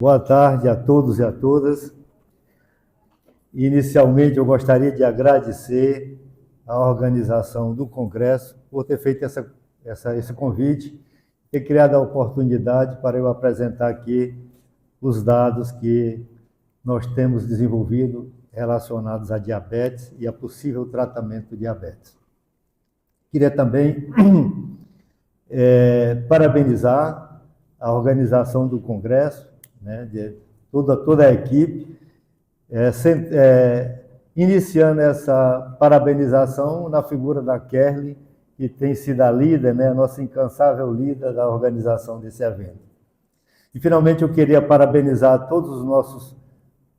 Boa tarde a todos e a todas. Inicialmente, eu gostaria de agradecer à organização do Congresso por ter feito esse convite, ter criado a oportunidade para eu apresentar aqui os dados que nós temos desenvolvido relacionados à diabetes e a possível tratamento de diabetes. Queria também parabenizar a organização do Congresso, de toda a equipe, iniciando essa parabenização na figura da Kerly, que tem sido a líder, a nossa incansável líder da organização desse evento. E, finalmente, eu queria parabenizar todos os nossos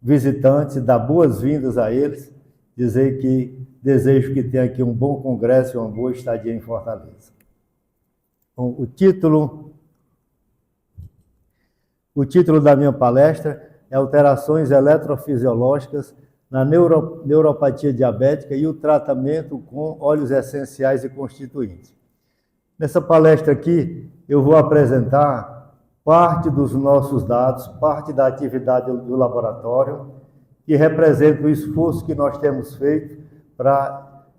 visitantes, dar boas-vindas a eles, dizer que desejo que tenha aqui um bom congresso e uma boa estadia em Fortaleza. Bom, o título da minha palestra é Alterações Eletrofisiológicas na Neuropatia Diabética e o Tratamento com Óleos Essenciais e Constituintes. Nessa palestra aqui, eu vou apresentar parte dos nossos dados, parte da atividade do laboratório, que representa o esforço que nós temos feito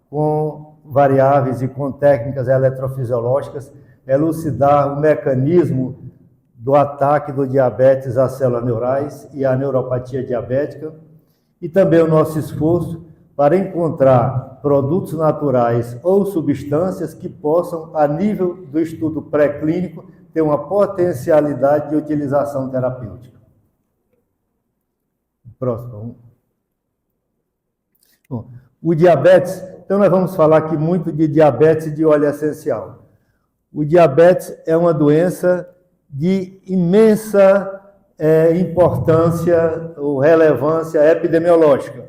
com variáveis e com técnicas eletrofisiológicas, elucidar o mecanismo do ataque do diabetes às células neurais e à neuropatia diabética, e também o nosso esforço para encontrar produtos naturais ou substâncias que possam, a nível do estudo pré-clínico, ter uma potencialidade de utilização terapêutica. Próximo. Bom, o diabetes, então nós vamos falar aqui muito de diabetes e de óleo essencial. O diabetes é uma doença de imensa importância ou relevância epidemiológica,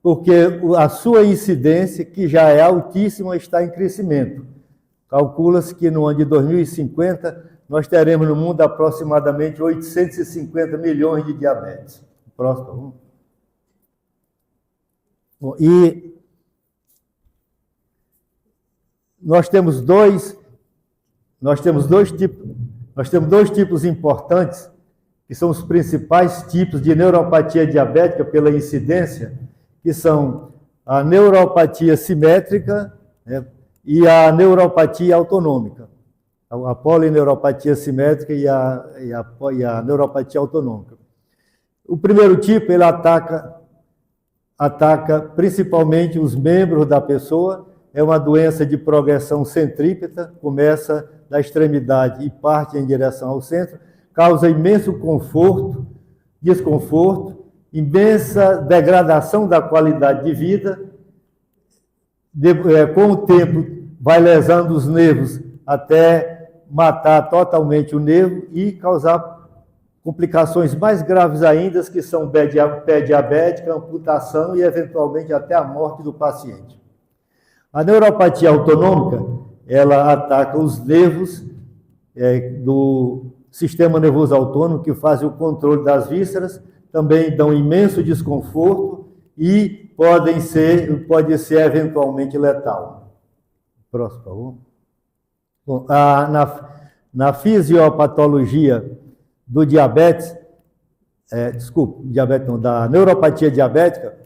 porque a sua incidência, que já é altíssima, está em crescimento. Calcula-se que no ano de 2050 nós teremos no mundo aproximadamente 850 milhões de diabetes. Próximo. Bom, e nós temos dois tipos importantes, que são os principais tipos de neuropatia diabética pela incidência, que são a neuropatia simétrica, e a neuropatia autonômica. A polineuropatia simétrica e a neuropatia autonômica. O primeiro tipo, ele ataca principalmente os membros da pessoa, é uma doença de progressão centrípeta, começa da extremidade e parte em direção ao centro, causa imenso desconforto, imensa degradação da qualidade de vida, com o tempo vai lesando os nervos até matar totalmente o nervo e causar complicações mais graves ainda, que são pé diabética, amputação e eventualmente até a morte do paciente. A neuropatia autonômica, ela ataca os nervos do sistema nervoso autônomo, que fazem o controle das vísceras, também dão imenso desconforto e pode ser eventualmente letal. Próximo, por favor. Bom, na fisiopatologia do diabetes, da neuropatia diabética,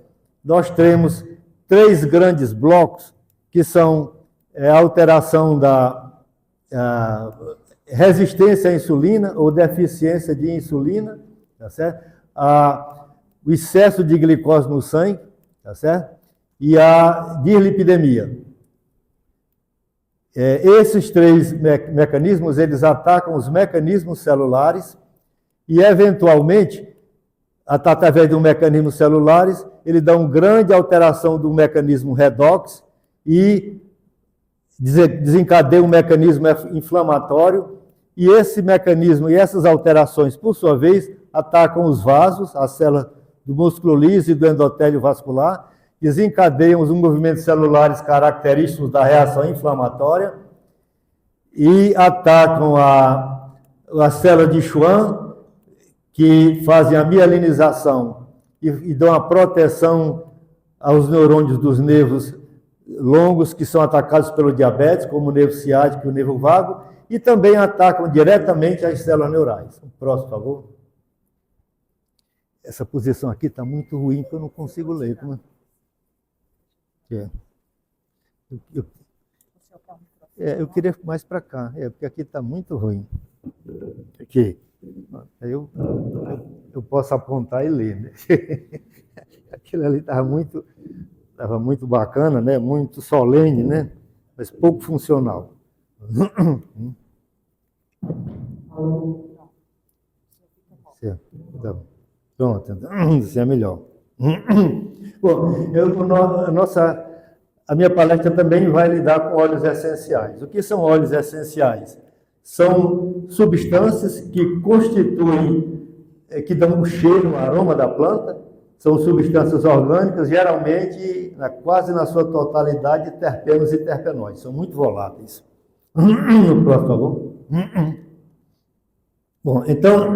nós temos 3 grandes blocos, que são a alteração da resistência à insulina ou deficiência de insulina, tá certo? O excesso de glicose no sangue, tá certo? E a dislipidemia. Esses 3 mecanismos, eles atacam os mecanismos celulares e, eventualmente, através de um mecanismo celulares, ele dá uma grande alteração do mecanismo redox e desencadeia um mecanismo inflamatório, e esse mecanismo e essas alterações, por sua vez, atacam os vasos, as células do músculo liso e do endotélio vascular, desencadeiam os movimentos celulares característicos da reação inflamatória e atacam a célula de Schwann, que fazem a mielinização e dão a proteção aos neurônios dos nervos longos que são atacados pelo diabetes, como o nervo ciático e o nervo vago, e também atacam diretamente as células neurais. Próximo, por favor. Essa posição aqui está muito ruim, que eu não consigo ler. Como é? Eu queria mais para cá, porque aqui está muito ruim. Aqui. Aí eu posso apontar e ler, né? Aquilo ali estava muito bacana, né? Muito solene, né? Mas pouco funcional. Pronto, isso é melhor. Bom, a minha palestra também vai lidar com óleos essenciais. O que são óleos essenciais? São substâncias que constituem, que dão o cheiro, o aroma da planta. São substâncias orgânicas, geralmente, quase na sua totalidade, terpenos e terpenóides. São muito voláteis. No próximo, por favor. Bom, então,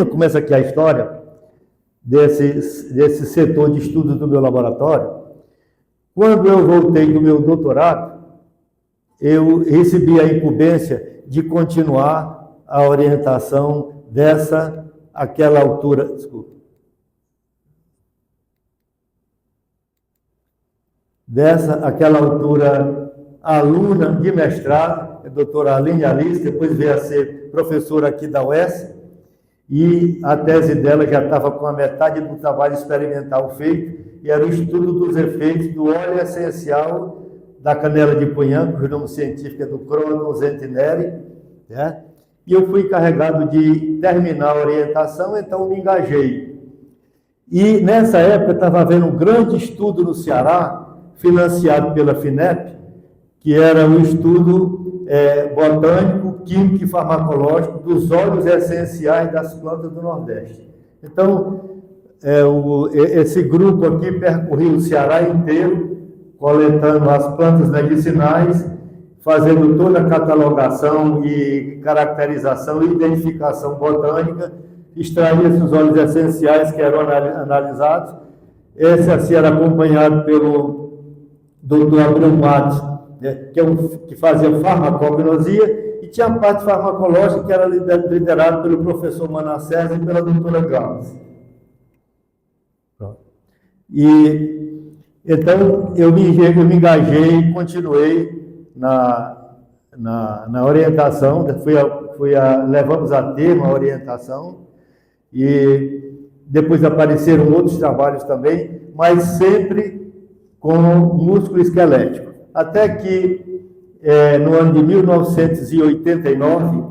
começa aqui a história desse setor de estudos do meu laboratório. Quando eu voltei do meu doutorado, eu recebi a incumbência de continuar a orientação aquela altura, aquela altura aluna de mestrado, a doutora Aline Alice, depois veio a ser professora aqui da UES, e a tese dela já estava com a metade do trabalho experimental feito, e era o estudo dos efeitos do óleo essencial da canela de punhã, cujo nome científico é do Croton zentineri, né? E eu fui encarregado de terminar a orientação, então me engajei. E nessa época estava havendo um grande estudo no Ceará, financiado pela FINEP, que era um estudo botânico, químico e farmacológico dos óleos essenciais das plantas do Nordeste. Então, esse grupo aqui percorreu o Ceará inteiro, coletando as plantas medicinais, fazendo toda a catalogação e caracterização e identificação botânica, extraía esses óleos essenciais que eram analisados. Esse assim era acompanhado pelo Dr. Abreu Matos, que fazia farmacognosia, e tinha a parte farmacológica que era liderada pelo professor Manassés e pela doutora Gauss. E então eu me engajei e continuei na orientação, levamos a termo a orientação, e depois apareceram outros trabalhos também, mas sempre com músculo esquelético. Até que, no ano de 1989,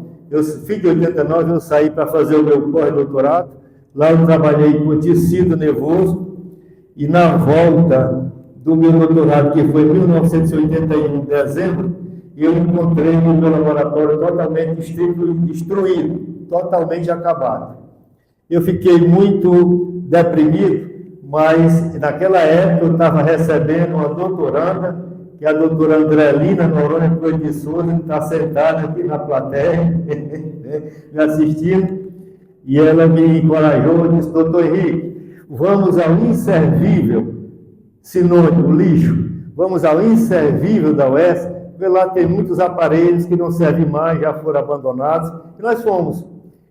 fim de 89, eu saí para fazer o meu pós-doutorado. Lá eu trabalhei com tecido nervoso, e na volta do meu doutorado, que foi em 1981, em dezembro, eu encontrei o meu laboratório totalmente destruído, totalmente acabado. Eu fiquei muito deprimido, mas naquela época eu estava recebendo uma doutoranda, que é a doutora Andrelina Noronha Coelho de Souza, que está sentada aqui na plateia, me assistindo, e ela me encorajou e disse: doutor Henrique, vamos ao inservível, sinônimo, lixo, vamos ao inservível da UES, porque lá tem muitos aparelhos que não servem mais, já foram abandonados, e nós fomos.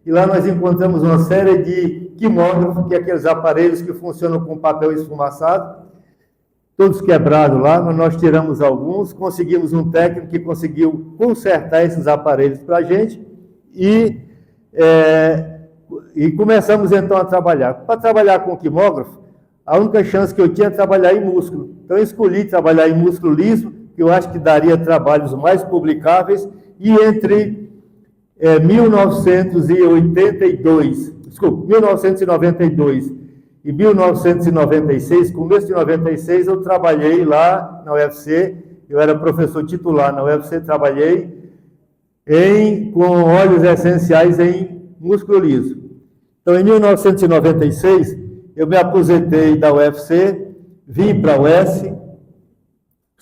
E lá nós encontramos uma série de quimógrafos, que é aqueles aparelhos que funcionam com papel esfumaçado, todos quebrados lá, mas nós tiramos alguns, conseguimos um técnico que conseguiu consertar esses aparelhos para a gente, e começamos então a trabalhar. Para trabalhar com quimógrafo, a única chance que eu tinha é trabalhar em músculo. Então eu escolhi trabalhar em músculo liso, que eu acho que daria trabalhos mais publicáveis, e entre 1992 e 1996, começo de 96, eu trabalhei lá na UFC, eu era professor titular na UFC, trabalhei com óleos essenciais em músculo liso. Então, em 1996, eu me aposentei da UFC, vim para a UES,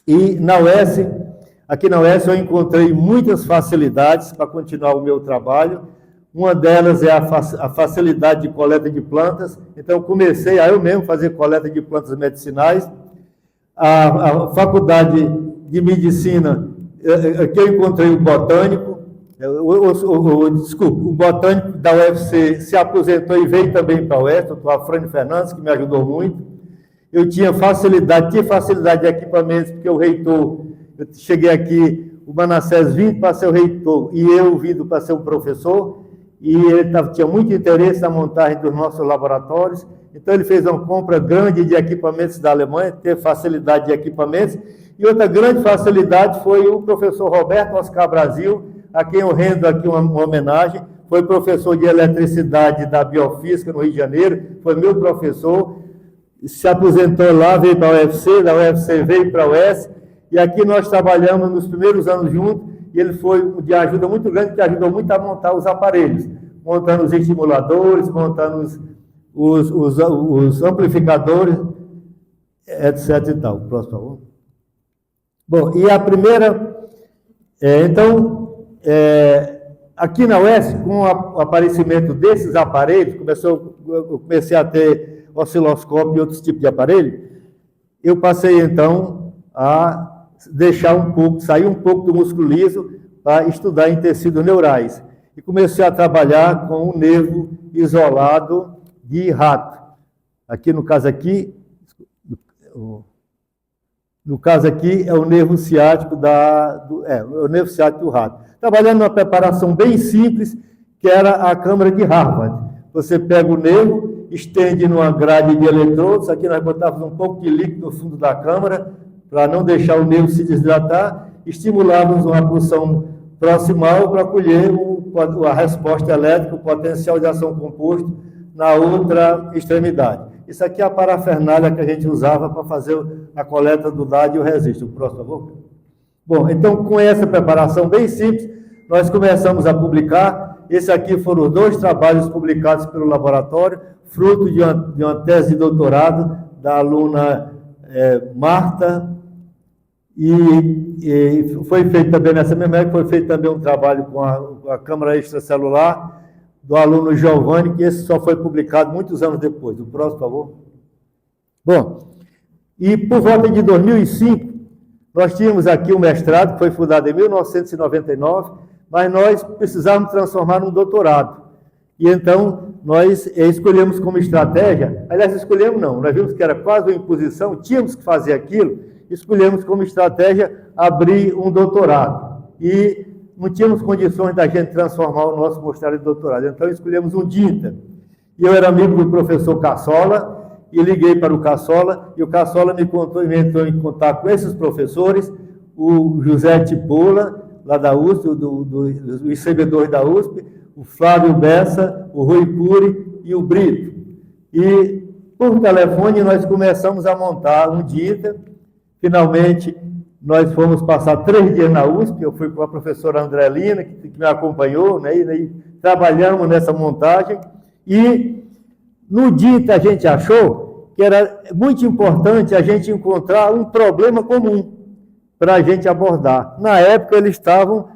e na UES, aqui na UES eu encontrei muitas facilidades para continuar o meu trabalho. Uma delas é a facilidade de coleta de plantas. Então, eu comecei a eu mesmo fazer coleta de plantas medicinais. A faculdade de medicina, que eu encontrei o botânico, Desculpa, o botânico da UFC se aposentou e veio também para a UES, o Afrânio Fernandes, que me ajudou muito. Eu tinha facilidade de equipamentos, porque o reitor, eu cheguei aqui, o Manassés vindo para ser o reitor e eu vindo para ser o professor, e ele tinha muito interesse na montagem dos nossos laboratórios, então ele fez uma compra grande de equipamentos da Alemanha, teve facilidade de equipamentos, e outra grande facilidade foi o professor Roberto Oscar Brasil, a quem eu rendo aqui uma homenagem, foi professor de eletricidade da Biofísica no Rio de Janeiro, foi meu professor, se aposentou lá, veio para a UFC, da UFC veio para a UES, e aqui nós trabalhamos nos primeiros anos juntos, e ele foi de ajuda muito grande, que ajudou muito a montar os aparelhos, montando os estimuladores, montando os amplificadores, etc. e tal. Próximo, por favor. Bom, e a primeira, aqui na UES, com o aparecimento desses aparelhos, eu comecei a ter osciloscópio e outros tipos de aparelho, eu passei então a sair um pouco do músculo liso para estudar em tecidos neurais. E comecei a trabalhar com um nervo isolado de rato. Aqui, no caso aqui é o nervo ciático o nervo ciático do rato. Trabalhando numa preparação bem simples, que era a câmara de Harvard. Você pega o nervo, estende numa grade de eletrodos, aqui nós botávamos um pouco de líquido no fundo da câmara, para não deixar o nervo se desidratar, estimulávamos uma pulsão proximal para colher a resposta elétrica, o potencial de ação composto na outra extremidade. Isso aqui é a parafernália que a gente usava para fazer a coleta do dado e o registro. Próximo, por favor. Bom, então, com essa preparação bem simples, nós começamos a publicar. Esse aqui foram os 2 trabalhos publicados pelo laboratório, fruto de uma tese de doutorado da aluna Marta, e foi feito também nessa mesma época, foi feito também um trabalho com a câmara extracelular do aluno Giovanni, que esse só foi publicado muitos anos depois. O próximo, por favor. Bom, e por volta de 2005, nós tínhamos aqui um mestrado, que foi fundado em 1999, mas nós precisávamos transformar num doutorado. E então, nós escolhemos como estratégia, aliás, escolhemos não, nós vimos que era quase uma imposição, tínhamos que fazer aquilo, escolhemos como estratégia abrir um doutorado. E não tínhamos condições da gente transformar o nosso mestrado em doutorado, então escolhemos um DINTA. E eu era amigo do professor Cassola, e liguei para o Cassola, e o Cassola me entrou em contato com esses professores, o José Tipola, lá da USP, do ICB2 da USP, o Flávio Bessa, o Rui Cury e o Brito. E, por telefone, nós começamos a montar um DINTA. Finalmente, nós fomos passar 3 dias na USP, eu fui com a professora Andrelina, que me acompanhou, né, e trabalhamos nessa montagem, e no DINTA a gente achou que era muito importante a gente encontrar um problema comum para a gente abordar. Na época, eles estavam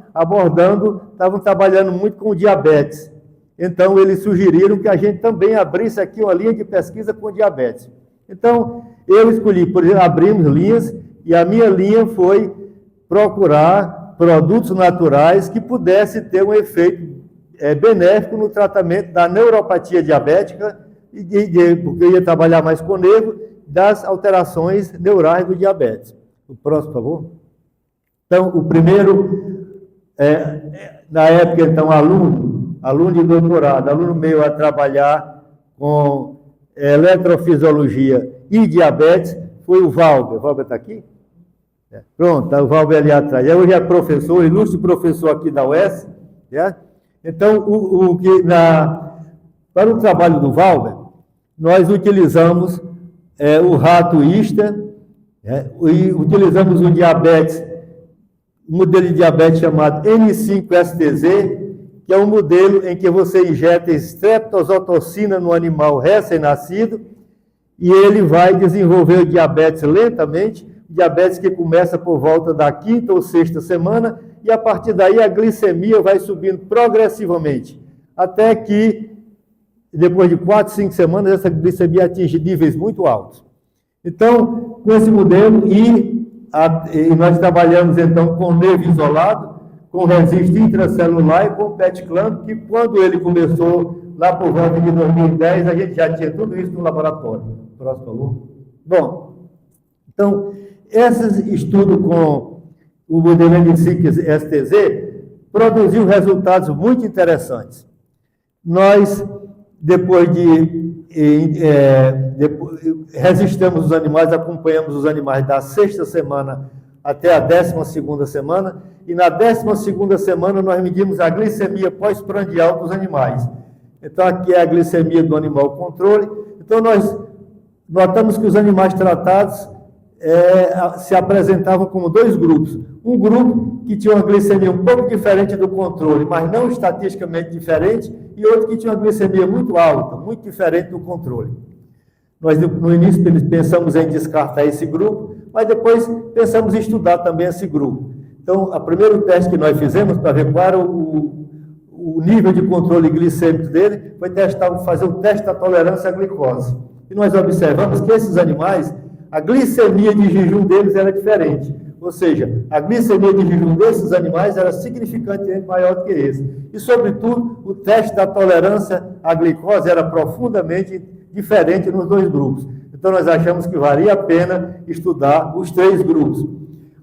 trabalhando muito com diabetes. Então, eles sugeriram que a gente também abrisse aqui uma linha de pesquisa com diabetes. Então, eu escolhi, por exemplo, abrimos linhas, e a minha linha foi procurar produtos naturais que pudessem ter um efeito benéfico no tratamento da neuropatia diabética, porque eu ia trabalhar mais com o nervo, das alterações neurais do diabetes. O próximo, por favor. Então, o primeiro, na época, então, aluno de doutorado, aluno meu a trabalhar com eletrofisiologia e diabetes, foi o Valber. O Valber está aqui? Pronto, o Valber ali atrás. Hoje é professor, ilustre professor aqui da UES. Então, para o trabalho do Valber, nós utilizamos o rato ISTA, e utilizamos um modelo de diabetes chamado N5-STZ, que é um modelo em que você injeta estreptozotocina no animal recém-nascido, e ele vai desenvolver o diabetes lentamente, diabetes que começa por volta da 5ª ou 6ª semana, e a partir daí a glicemia vai subindo progressivamente, até que, depois de 4, 5 semanas, essa glicemia atinge níveis muito altos. Então, com esse modelo, e nós trabalhamos então com nervo isolado, com registro intracelular e com PET clamp, que quando ele começou, lá por volta de 2010, a gente já tinha tudo isso no laboratório. Próximo, por favor. Bom, então, esse estudo com o modelo NSIC-STZ produziu resultados muito interessantes. Nós, depois registramos os animais, acompanhamos os animais da 6ª semana até a 12ª semana, e na 12ª semana nós medimos a glicemia pós-prandial dos animais. Então, aqui é a glicemia do animal controle. Então, nós notamos que os animais tratados se apresentavam como 2 grupos. Um grupo que tinha uma glicemia um pouco diferente do controle, mas não estatisticamente diferente, e outro que tinha uma glicemia muito alta, muito diferente do controle. Nós, no início, pensamos em descartar esse grupo, mas depois pensamos em estudar também esse grupo. Então, o primeiro teste que nós fizemos para ver qual era o nível de controle glicêmico dele foi fazer o teste da tolerância à glicose. E nós observamos que esses animais, a glicemia de jejum deles era diferente. Ou seja, a glicemia de jejum desses animais era significantemente maior do que esse. E, sobretudo, o teste da tolerância à glicose era profundamente diferente nos 2 grupos. Então, nós achamos que valia a pena estudar os 3 grupos.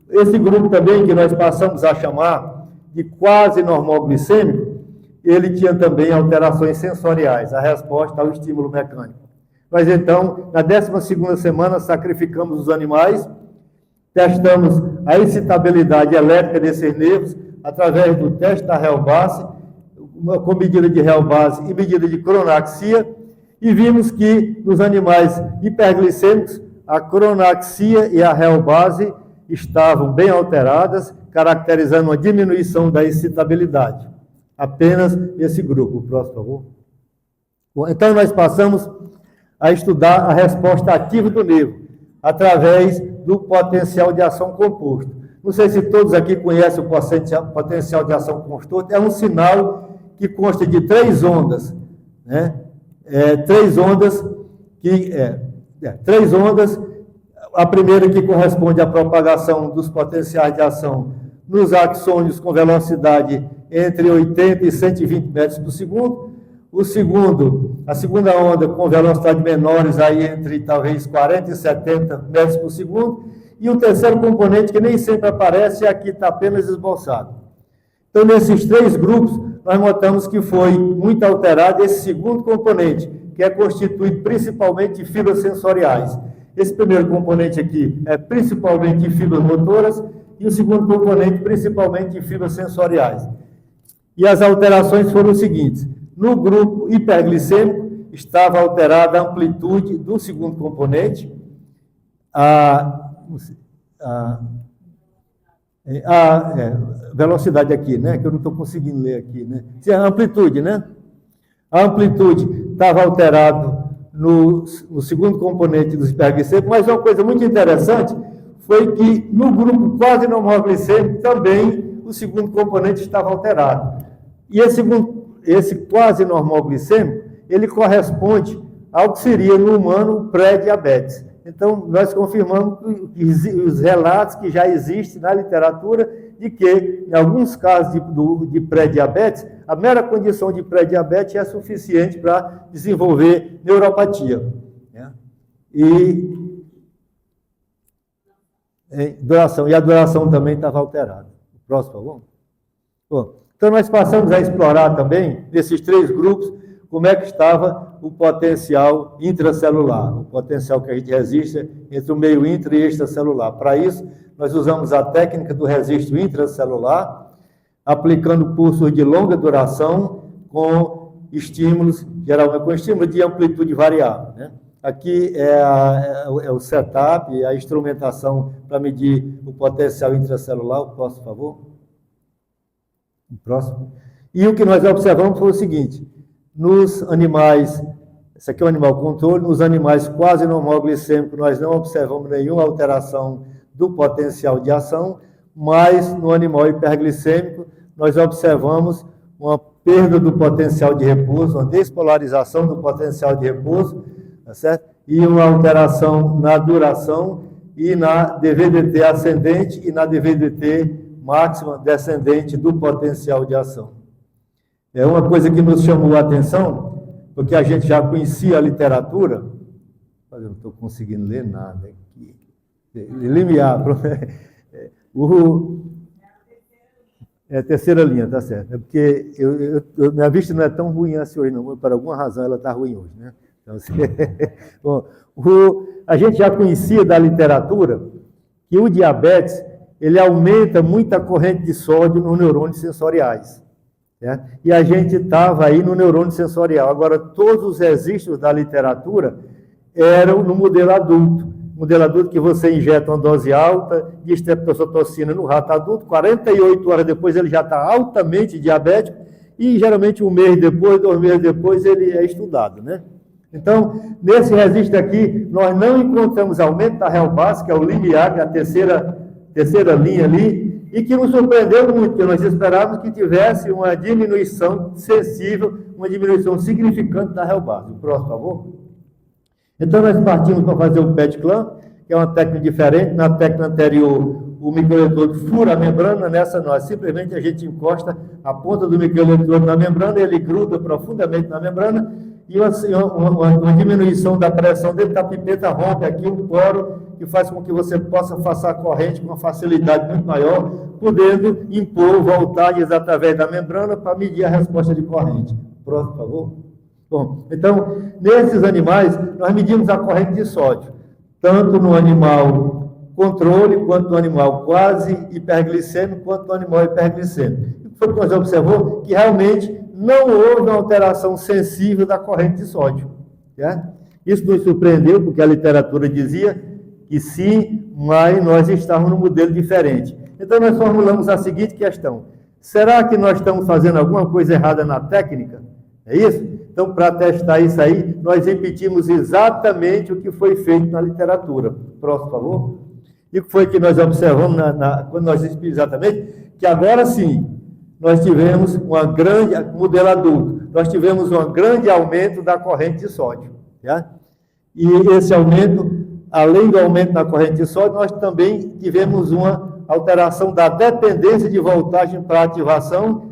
Esse grupo também, que nós passamos a chamar de quase normal glicêmico, ele tinha também alterações sensoriais, a resposta ao estímulo mecânico. Nós, então, na 12ª semana, sacrificamos os animais, testamos a excitabilidade elétrica desses nervos através do teste da Helbase, com medida de Helbase e medida de cronaxia, e vimos que nos animais hiperglicêmicos, a cronaxia e a Helbase estavam bem alteradas, caracterizando uma diminuição da excitabilidade. Apenas esse grupo. O próximo, por favor. Bom, então, nós passamos a estudar a resposta ativa do nervo, através do potencial de ação composto. Não sei se todos aqui conhecem o potencial de ação composto. É um sinal que consta de 3 ondas, né? 3 ondas, a primeira que corresponde à propagação dos potenciais de ação nos axônios com velocidade entre 80 e 120 metros por segundo. A segunda onda com velocidade menores aí entre talvez 40 e 70 metros por segundo. E o terceiro componente, que nem sempre aparece, aqui está apenas esboçado. Então, nesses 3 grupos, nós notamos que foi muito alterado esse segundo componente, que é constituído principalmente de fibras sensoriais. Esse primeiro componente aqui é principalmente de fibras motoras, e o segundo componente principalmente de fibras sensoriais. E as alterações foram os seguintes. No grupo hiperglicêmico, estava alterada a amplitude do segundo componente, velocidade aqui, né? Que eu não estou conseguindo ler aqui, né? A amplitude, né? A amplitude estava alterada no segundo componente dos hiperglicêmicos, mas uma coisa muito interessante foi que no grupo quase normal glicêmico também o segundo componente estava alterado. E esse quase normal glicêmico, ele corresponde ao que seria no humano pré-diabetes. Então, nós confirmamos que os relatos que já existem na literatura de que, em alguns casos de pré-diabetes, a mera condição de pré-diabetes é suficiente para desenvolver neuropatia. Né? E a duração também estava alterada. Próximo, por favor. Bom, então, nós passamos a explorar também, nesses 3 grupos, como é que estava o potencial intracelular, o potencial que a gente registra entre o meio intra e extracelular. Para isso, nós usamos a técnica do registro intracelular, aplicando pulsos de longa duração com estímulos, geralmente com estímulo de amplitude variável. Né? Aqui é o setup, a instrumentação para medir o potencial intracelular. O próximo, por favor. O próximo. E o que nós observamos foi o seguinte: nos animais, esse aqui é um animal controle, nos animais quase normal glicêmico, nós não observamos nenhuma alteração do potencial de ação, mas no animal hiperglicêmico, nós observamos uma perda do potencial de repouso, uma despolarização do potencial de repouso, tá certo? E uma alteração na duração e na DVDT ascendente e na DVDT máxima descendente do potencial de ação. É uma coisa que nos chamou a atenção, porque a gente já conhecia a literatura, mas eu não estou conseguindo ler nada aqui. Limiar. É a terceira linha, tá certo. É porque minha vista não é tão ruim assim hoje, não. Por alguma razão ela está ruim hoje, né? Então, bom, a gente já conhecia da literatura que o diabetes ele aumenta muito a corrente de sódio nos neurônios sensoriais. Né? E a gente estava aí no neurônio sensorial. Agora, todos os registros da literatura eram no modelo adulto. Modelo adulto que você injeta uma dose alta de estreptocitocina no rato adulto, 48 horas depois ele já está altamente diabético e geralmente um mês depois, 2 meses depois ele é estudado, né? Então, nesse registro aqui, nós não encontramos aumento da réu base, que é o limiar, que é a terceira linha ali, e que nos surpreendeu muito, porque nós esperávamos que tivesse uma diminuição sensível, uma diminuição significante da réu base. O próximo, por favor. Então, nós partimos para fazer o PET-CLAM, que é uma técnica diferente. Na técnica anterior, o microeletrodo fura a membrana, nessa nós simplesmente a gente encosta a ponta do microeletrodo na membrana, ele gruda profundamente na membrana, e uma diminuição da pressão dentro da pipeta rompe aqui um poro, que faz com que você possa passar a corrente com uma facilidade muito maior, podendo impor voltagens através da membrana para medir a resposta de corrente. Próximo, por favor. Bom, então, nesses animais, nós medimos a corrente de sódio, tanto no animal controle, quanto no animal quase hiperglicêmico, quanto no animal hiperglicêmico. O que foi que nós observamos? Que realmente não houve uma alteração sensível da corrente de sódio. Né? Isso nos surpreendeu, porque a literatura dizia que sim, mas nós estávamos num modelo diferente. Então, nós formulamos a seguinte questão: será que nós estamos fazendo alguma coisa errada na técnica? É isso? Então, para testar isso aí, nós repetimos exatamente o que foi feito na literatura. Próximo, por favor. E o que foi que nós observamos quando nós explicamos exatamente? Que agora sim, nós tivemos modelo adulto, nós tivemos um grande aumento da corrente de sódio. Tá? E esse aumento, além do aumento da corrente de sódio, nós também tivemos uma alteração da dependência de voltagem para ativação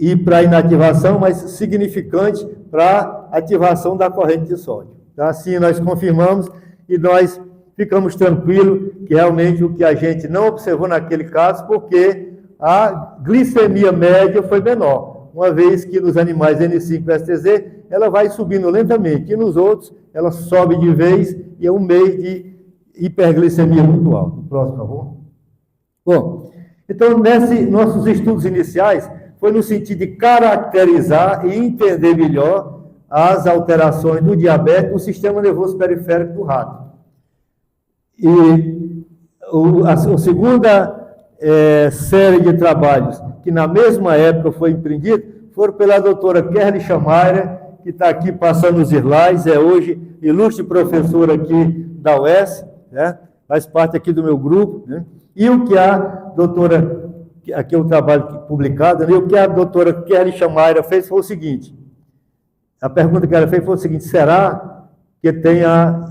e para inativação, mas significante para ativação da corrente de sódio. Então, assim, nós confirmamos e nós ficamos tranquilos que realmente o que a gente não observou naquele caso, porque a glicemia média foi menor, uma vez que nos animais N5-STZ, ela vai subindo lentamente, e nos outros, ela sobe de vez, e é um mês de hiperglicemia muito alta. Próximo, por favor. Bom, então, nesses nossos estudos iniciais, foi no sentido de caracterizar e entender melhor as alterações do diabetes no sistema nervoso periférico do rato. E a segunda série de trabalhos que na mesma época foi empreendido foram pela doutora Kerli Schamaira, que está aqui passando os slides, é hoje ilustre professora aqui da UES, né? Faz parte aqui do meu grupo, né? E o que a doutora, aqui é o trabalho publicado, né? O que a doutora Kerli Schamaira fez foi o seguinte, a pergunta que ela fez foi o seguinte: será que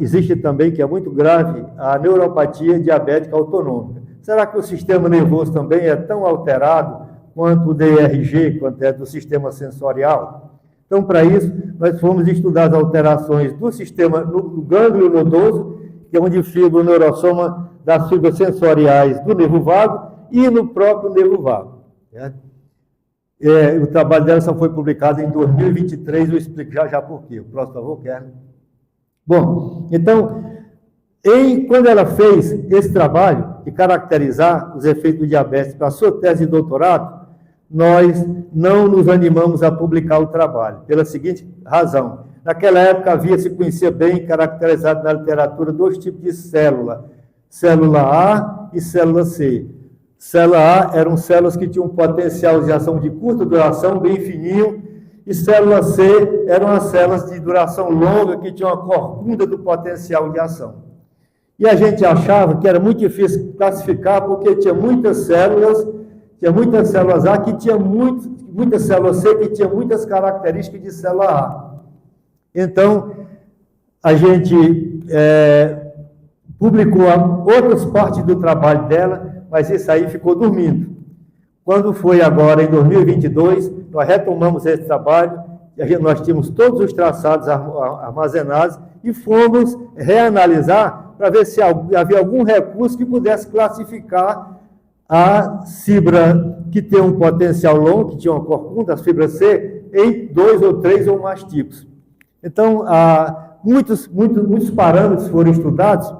existe também, que é muito grave, a neuropatia diabética autonômica? Será que o sistema nervoso também é tão alterado quanto o DRG, quanto é do sistema sensorial? Então, para isso, nós fomos estudar as alterações do sistema, no gânglio nodoso, que é onde fica o neurosoma das fibras sensoriais do nervo vago e no próprio nervo vago. Né? O trabalho dela só foi publicado em 2023, eu explico já por quê. O próximo, por favor, quer. Bom, então, quando ela fez esse trabalho de caracterizar os efeitos do diabetes para a sua tese de doutorado, nós não nos animamos a publicar o trabalho, pela seguinte razão. Naquela época se conhecia bem, caracterizado na literatura, 2 tipos de célula: célula A e célula C. Célula A eram células que tinham um potencial de ação de curta duração, bem fininho, e célula C eram as células de duração longa, que tinham a corcunda do potencial de ação. E a gente achava que era muito difícil classificar, porque tinha muitas células A que tinha muitas células C que tinha muitas características de célula A. Então, a gente publicou outras partes do trabalho dela, mas isso aí ficou dormindo. Quando foi agora, em 2022, nós retomamos esse trabalho, nós tínhamos todos os traçados armazenados e fomos reanalisar para ver se havia algum recurso que pudesse classificar a fibra que tem um potencial longo, que tinha uma corcunda, a fibra C, em 2 ou 3 ou mais tipos. Então, muitos parâmetros foram estudados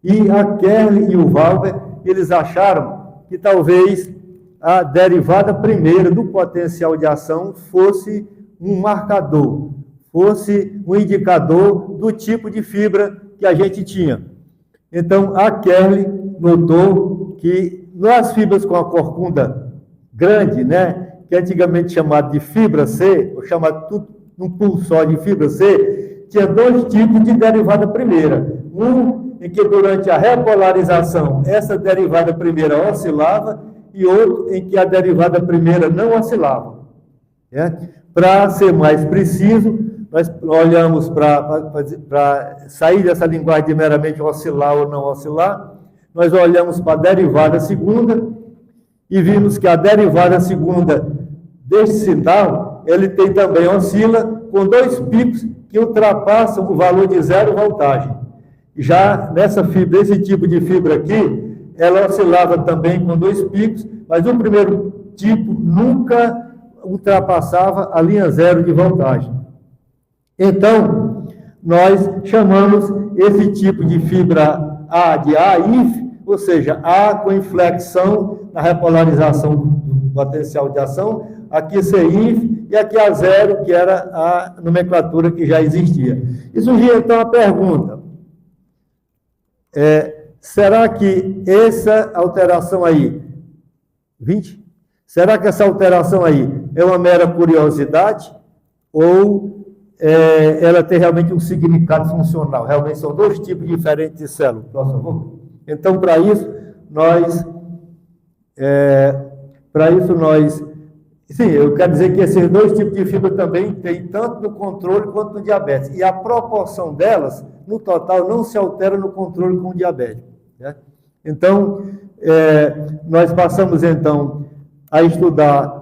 e a Kerli e o Valber, eles acharam que talvez a derivada primeira do potencial de ação fosse um marcador, fosse um indicador do tipo de fibra que a gente tinha. Então, a Kerli notou que nas fibras com a corcunda grande, né, que é antigamente chamado de fibra C, ou chamado tudo num pool só de fibra C, tinha 2 tipos de derivada primeira. Um em que durante a repolarização essa derivada primeira oscilava e outro em que a derivada primeira não oscilava. Para ser mais preciso, nós olhamos para sair dessa linguagem de meramente oscilar ou não oscilar, nós olhamos para a derivada segunda e vimos que a derivada segunda deste sinal, ele tem também oscila com 2 picos que ultrapassam o valor de 0 voltagem. Já nessa fibra, esse tipo de fibra aqui, ela oscilava também com 2 picos, mas o primeiro tipo nunca ultrapassava a linha 0 de voltagem. Então, nós chamamos esse tipo de fibra A de AIF, ou seja, A com inflexão na repolarização do potencial de ação, aqui CIF e aqui A0, que era a nomenclatura que já existia. E surgiu então a pergunta, será que essa alteração aí, 20? Será que essa alteração aí é uma mera curiosidade ou ela tem realmente um significado funcional? Realmente são 2 tipos diferentes de célula, por favor. Então, para isso, sim, eu quero dizer que esses 2 tipos de fibra também tem tanto no controle quanto no diabetes. E a proporção delas, no total, não se altera no controle com o diabético. Né? Então, nós passamos, então, a estudar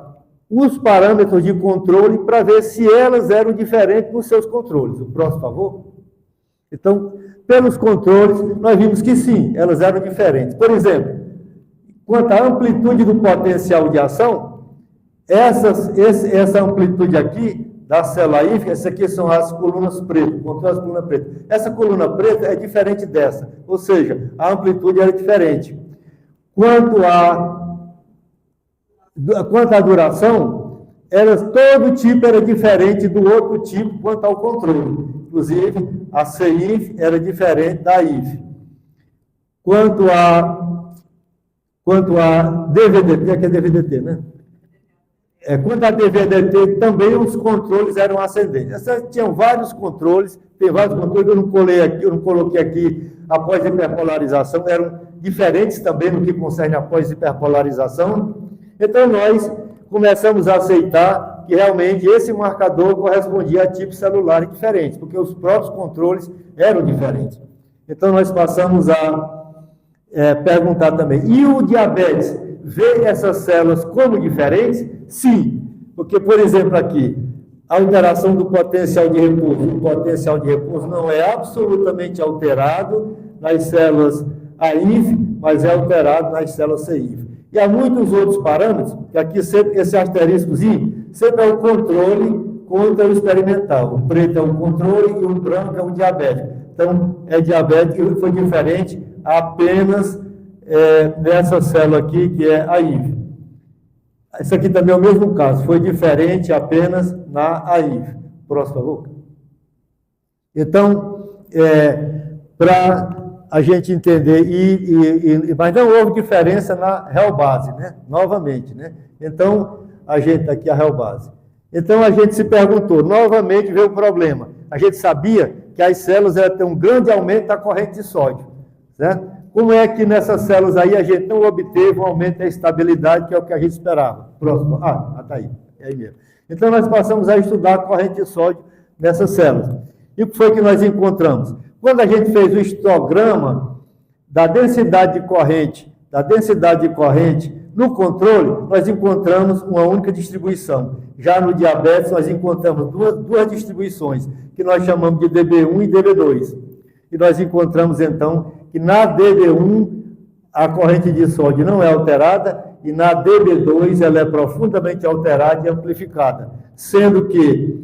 os parâmetros de controle para ver se elas eram diferentes nos seus controles. O próximo, por favor. Então, pelos controles, nós vimos que sim, elas eram diferentes. Por exemplo, quanto à amplitude do potencial de ação, essa amplitude aqui, da célula IF, essas aqui são as colunas pretas, controle das colunas pretas. Essa coluna preta é diferente dessa, ou seja, a amplitude era diferente. Quanto à duração, todo tipo era diferente do outro tipo quanto ao controle. Inclusive, a CIF era diferente da IF. Quanto a DVDT, aqui é DVDT, né? Quanto a DVDT, também os controles eram ascendentes. Tinham vários controles, tem vários controles, eu não coloquei aqui após hiperpolarização, eram diferentes também no que concerne após hiperpolarização. Então, nós começamos a aceitar que realmente esse marcador correspondia a tipos celulares diferentes, porque os próprios controles eram diferentes. Então, nós passamos a perguntar também, e o diabetes vê essas células como diferentes? Sim, porque, por exemplo, aqui, a alteração do potencial de repouso, o potencial de repouso não é absolutamente alterado nas células AIF, mas é alterado nas células CIF. E há muitos outros parâmetros, que aqui sempre, esse asteriscozinho, sempre é o controle contra o experimental. O preto é o controle e o branco é o diabético. Então, é diabético e foi diferente apenas nessa célula aqui, que é a IF. Isso aqui também é o mesmo caso, foi diferente apenas na AIF. Próximo, por favor. Então, para a gente entender, mas não houve diferença na Hellbase, né? Novamente, né? Então, a gente, aqui a Hellbase. Então, a gente se perguntou, novamente veio o problema. A gente sabia que as células têm um grande aumento da corrente de sódio, certo? Como é que nessas células aí a gente não obteve um aumento da estabilidade, que é o que a gente esperava? Próximo. Tá aí. É aí mesmo. Então, nós passamos a estudar a corrente de sódio nessas células. E o que foi que nós encontramos? Quando a gente fez o histograma da densidade de corrente da densidade de corrente no controle, nós encontramos uma única distribuição. Já no diabetes, nós encontramos duas distribuições, que nós chamamos de DB1 e DB2. E nós encontramos, então, que na DB1 a corrente de sódio não é alterada e na DB2 ela é profundamente alterada e amplificada, sendo que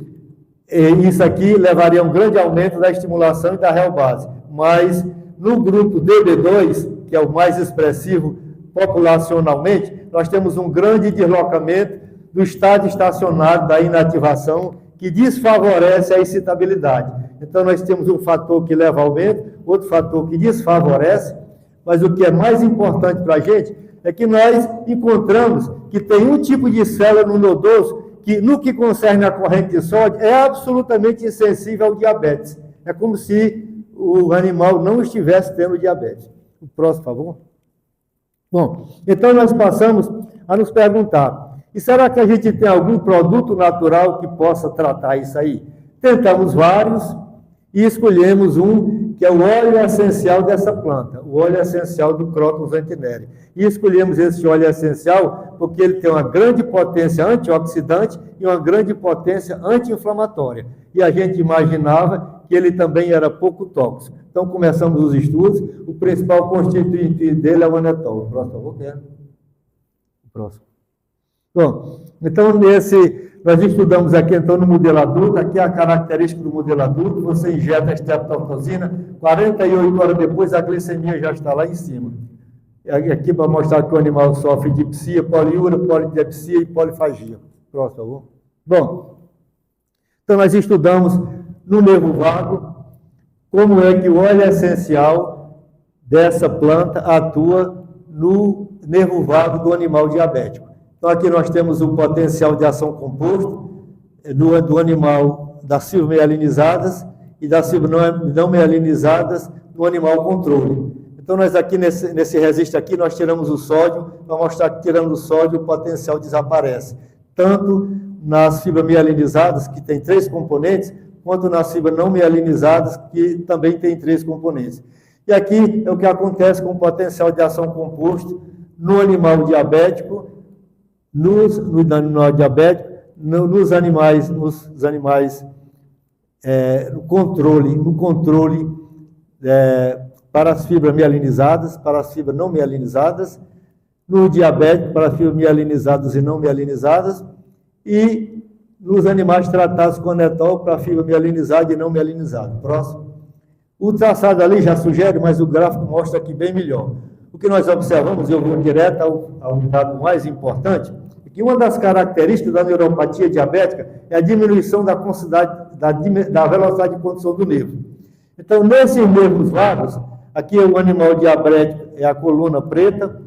isso aqui levaria a um grande aumento da estimulação e da réu base. Mas no grupo DB2, que é o mais expressivo populacionalmente, nós temos um grande deslocamento do estado estacionário da inativação, que desfavorece a excitabilidade. Então, nós temos um fator que leva ao aumento, outro fator que desfavorece, mas o que é mais importante para a gente é que nós encontramos que tem um tipo de célula no nodoso que, no que concerne a corrente de sódio, é absolutamente insensível ao diabetes. É como se o animal não estivesse tendo diabetes. O próximo, por favor. Bom, então nós passamos a nos perguntar, e será que a gente tem algum produto natural que possa tratar isso aí? Tentamos vários e escolhemos um que é o óleo essencial dessa planta, o óleo essencial do Croton ventineri. E escolhemos esse óleo essencial porque ele tem uma grande potência antioxidante e uma grande potência anti-inflamatória. E a gente imaginava que ele também era pouco tóxico. Então, começamos os estudos. O principal constituinte dele é o anetol. O próximo, por favor, o próximo. Bom, então, nós estudamos aqui, então, no modelo adulto. Aqui é a característica do modelo adulto. Você injeta a estreptococcina, 48 horas depois, a glicemia já está lá em cima. Aqui para mostrar que o animal sofre de dipsia, poliúria, polidipsia e polifagia. Próximo, por favor. Bom, então, nós estudamos no nervo vago como é que o óleo essencial dessa planta atua no nervo vago do animal diabético. Então, aqui nós temos o potencial de ação composto do animal das fibromielinizadas e das não mielinizadas no animal controle. Então, nós aqui nesse registro aqui, nós tiramos o sódio, para mostrar que tirando o sódio, o potencial desaparece. Tanto nas fibromielinizadas, que tem 3 componentes, quanto nas fibras não mielinizadas, que também tem 3 componentes. E aqui é o que acontece com o potencial de ação composto no animal diabético, nos animais, no controle para as fibras mielinizadas, para as fibras não mielinizadas, no diabético, para as fibras mielinizadas e não mielinizadas, e nos animais tratados com anetol para fibra mielinizada e não mielinizada. Próximo. O traçado ali já sugere, mas o gráfico mostra aqui bem melhor. O que nós observamos, eu vou direto ao dado mais importante, é que uma das características da neuropatia diabética é a diminuição da velocidade de condução do nervo. Então, nesses nervos vagos, aqui é o animal diabético, é a coluna preta,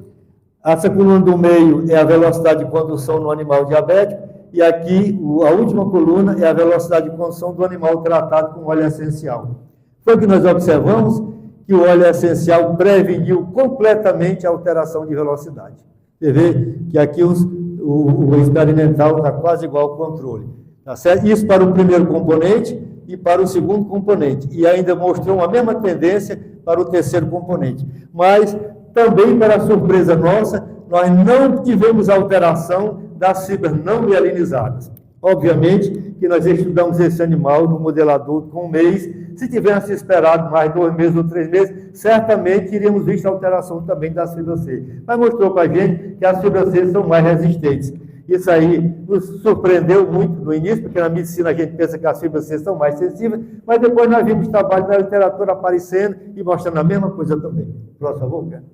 essa coluna do meio é a velocidade de condução no animal diabético, e aqui, a última coluna é a velocidade de condução do animal tratado com óleo essencial. Foi o que nós observamos, que o óleo essencial preveniu completamente a alteração de velocidade. Você vê que aqui o experimental está quase igual ao controle. Tá certo? Isso para o primeiro componente e para o segundo componente. E ainda mostrou a mesma tendência para o terceiro componente. Mas, também, para surpresa nossa, nós não tivemos alteração das fibras não mielinizadas. Obviamente que nós estudamos esse animal no modelo adulto com 1 mês. Se tivesse esperado mais 2 meses ou 3 meses, certamente iríamos visto a alteração também das fibras C. Mas mostrou para a gente que as fibras C são mais resistentes. Isso aí nos surpreendeu muito no início, porque na medicina a gente pensa que as fibras C são mais sensíveis, mas depois nós vimos trabalho na literatura aparecendo e mostrando a mesma coisa também. Próximo, por favor, cara.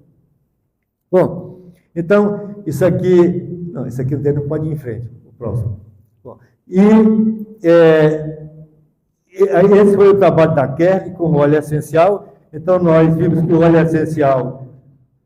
Bom, então, isso aqui não pode ir em frente. O próximo. Bom, esse foi o trabalho da Kerr com o óleo essencial. Então, nós vimos que o óleo essencial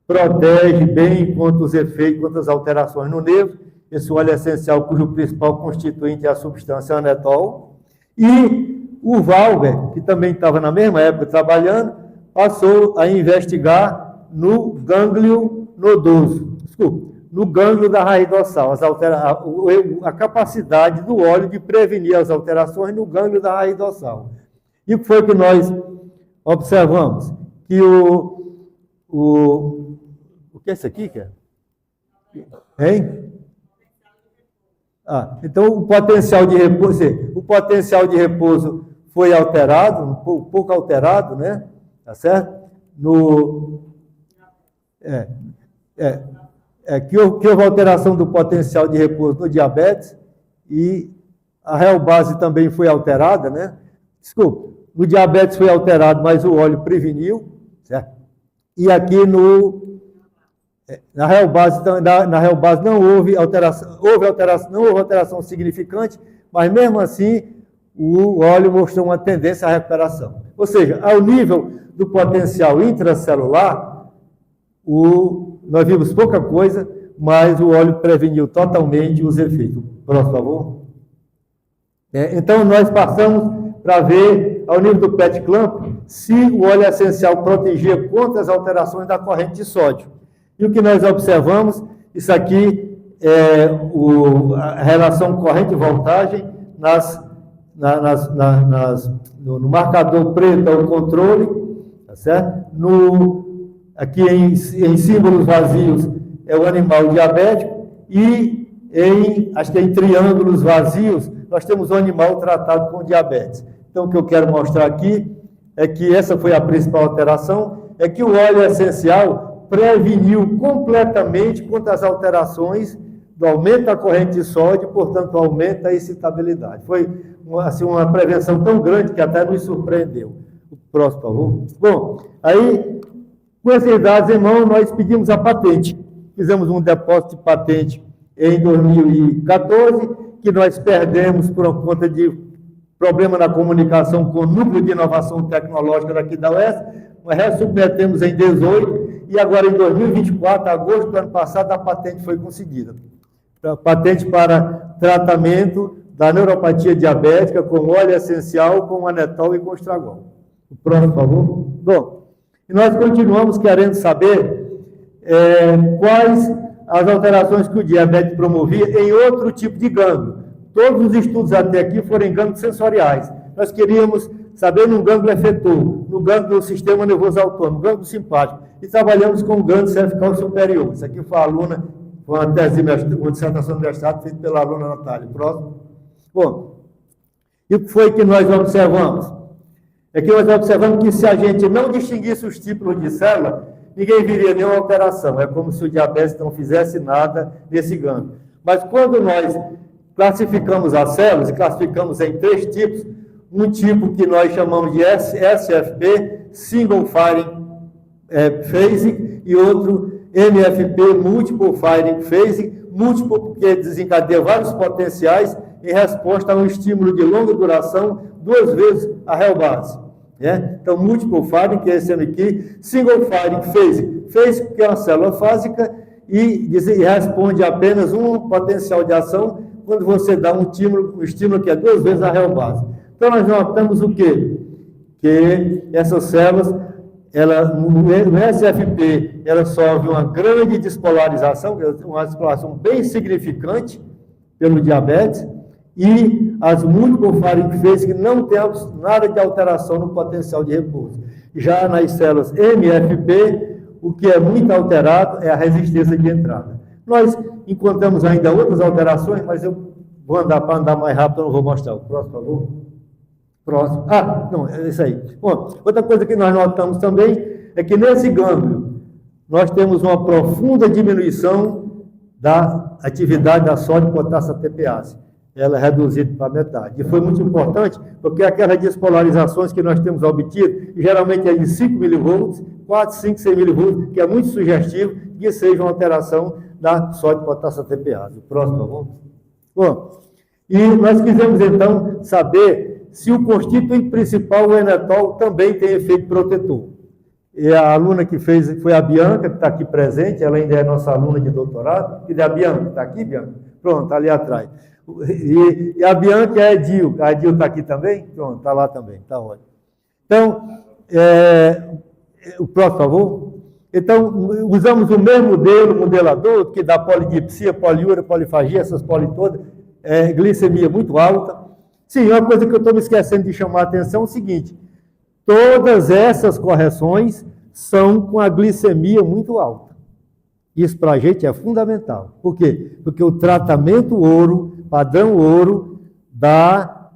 protege bem contra os efeitos, contra as alterações no nervo. Esse óleo essencial, cujo principal constituinte é a substância anetol. E o Valber, que também estava na mesma época trabalhando, passou a investigar no gânglio nodoso. Desculpa. No gânglio da raiz dorsal, a capacidade do óleo de prevenir as alterações no gânglio da raiz dorsal. E o que foi que nós observamos? Que que é isso aqui, cara? Hein? Então o potencial de repouso foi alterado, um pouco alterado, né? Tá certo? Que houve alteração do potencial de repouso no diabetes e a real base também foi alterada, né? Desculpa, no diabetes foi alterado, mas o óleo preveniu, certo? E aqui na real base não houve alteração, não houve alteração significante, mas mesmo assim o óleo mostrou uma tendência à recuperação. Ou seja, ao nível do potencial intracelular, nós vimos pouca coisa, mas o óleo preveniu totalmente os efeitos. Próximo, por favor. Então, nós passamos para ver, ao nível do PET clamp, se o óleo essencial protegia contra as alterações da corrente de sódio. E o que nós observamos, isso aqui é a relação corrente-voltagem no marcador preto é o controle, tá certo? Aqui em símbolos vazios é o animal diabético e acho que em triângulos vazios nós temos o animal tratado com diabetes. Então o que eu quero mostrar aqui é que essa foi a principal alteração, é que o óleo essencial preveniu completamente contra as alterações do aumento da corrente de sódio, portanto aumento da excitabilidade. Foi uma prevenção tão grande que até nos surpreendeu. O próximo, por favor. Bom, aí com esses dados em mão, nós pedimos a patente. Fizemos um depósito de patente em 2014, que nós perdemos por conta de problema na comunicação com o Núcleo de Inovação Tecnológica daqui da UES, mas ressubmetemos em 2018, e agora em 2024, agosto do ano passado, a patente foi concedida. A patente para tratamento da neuropatia diabética com óleo essencial, com anetol e com estragol. O próximo, por favor. Bom, e nós continuamos querendo saber quais as alterações que o diabetes promovia em outro tipo de gânglio. Todos os estudos até aqui foram em gânglios sensoriais. Nós queríamos saber no gânglio efetor, no gânglio do sistema nervoso autônomo, no gânglio simpático. E trabalhamos com o gânglio cervical superior. Isso aqui foi uma tese, uma dissertação de mestrado feita pela aluna Natália. Próximo. Bom, e o que foi que nós observamos? É que nós observamos que se a gente não distinguisse os tipos de célula, ninguém viria nenhuma alteração. É como se o diabetes não fizesse nada nesse gânglio. Mas quando nós classificamos as células, e classificamos em 3 tipos, um tipo que nós chamamos de SFP, Single Firing Phasing, e outro MFP, Multiple Firing Phasing, múltiplo porque desencadeia vários potenciais em resposta a um estímulo de longa duração, 2 vezes a real base. Então, Multiple Firing, que é esse aqui, Single Firing Phasing, Phasing que é uma célula fásica e responde a apenas um potencial de ação quando você dá um estímulo que é 2 vezes a real base. Então, nós notamos o quê? Que essas células, no SFP, ela sofre uma grande despolarização, uma despolarização bem significante pelo diabetes, e as Multiple Firing Phasing que não temos nada de alteração no potencial de repouso. Já nas células MFP, o que é muito alterado é a resistência de entrada. Nós encontramos ainda outras alterações, mas eu vou andar para andar mais rápido, eu não vou mostrar. O próximo, por favor. Próximo. Não, é isso aí. Bom, outra coisa que nós notamos também é que nesse gânglio nós temos uma profunda diminuição da atividade da sódio potássio ATPase. Ela é reduzida para metade. E foi muito importante, porque aquelas despolarizações que nós temos obtido, geralmente é de 5 mV, 4, 5, 6 mV, que é muito sugestivo que seja uma alteração da sódio potássio ATPase. O próximo, por favor. Bom, e nós quisemos, então, saber se o constituinte principal, o enetol, também tem efeito protetor. E a aluna que fez foi a Bianca, que está aqui presente, ela ainda é nossa aluna de doutorado. E a Bianca, está aqui, Bianca? Pronto, ali atrás. E a Bianca é a Edil. A Edil está aqui também? Pronto, está lá também, está ótimo. Então, o próximo, por favor. Então, usamos o mesmo modelador, que dá polidipsia, poliúria, polifagia, essas poli todas, glicemia muito alta. Sim, uma coisa que eu estou me esquecendo de chamar a atenção é o seguinte: todas essas correções são com a glicemia muito alta. Isso para a gente é fundamental. Por quê? Porque o tratamento ouro, padrão ouro da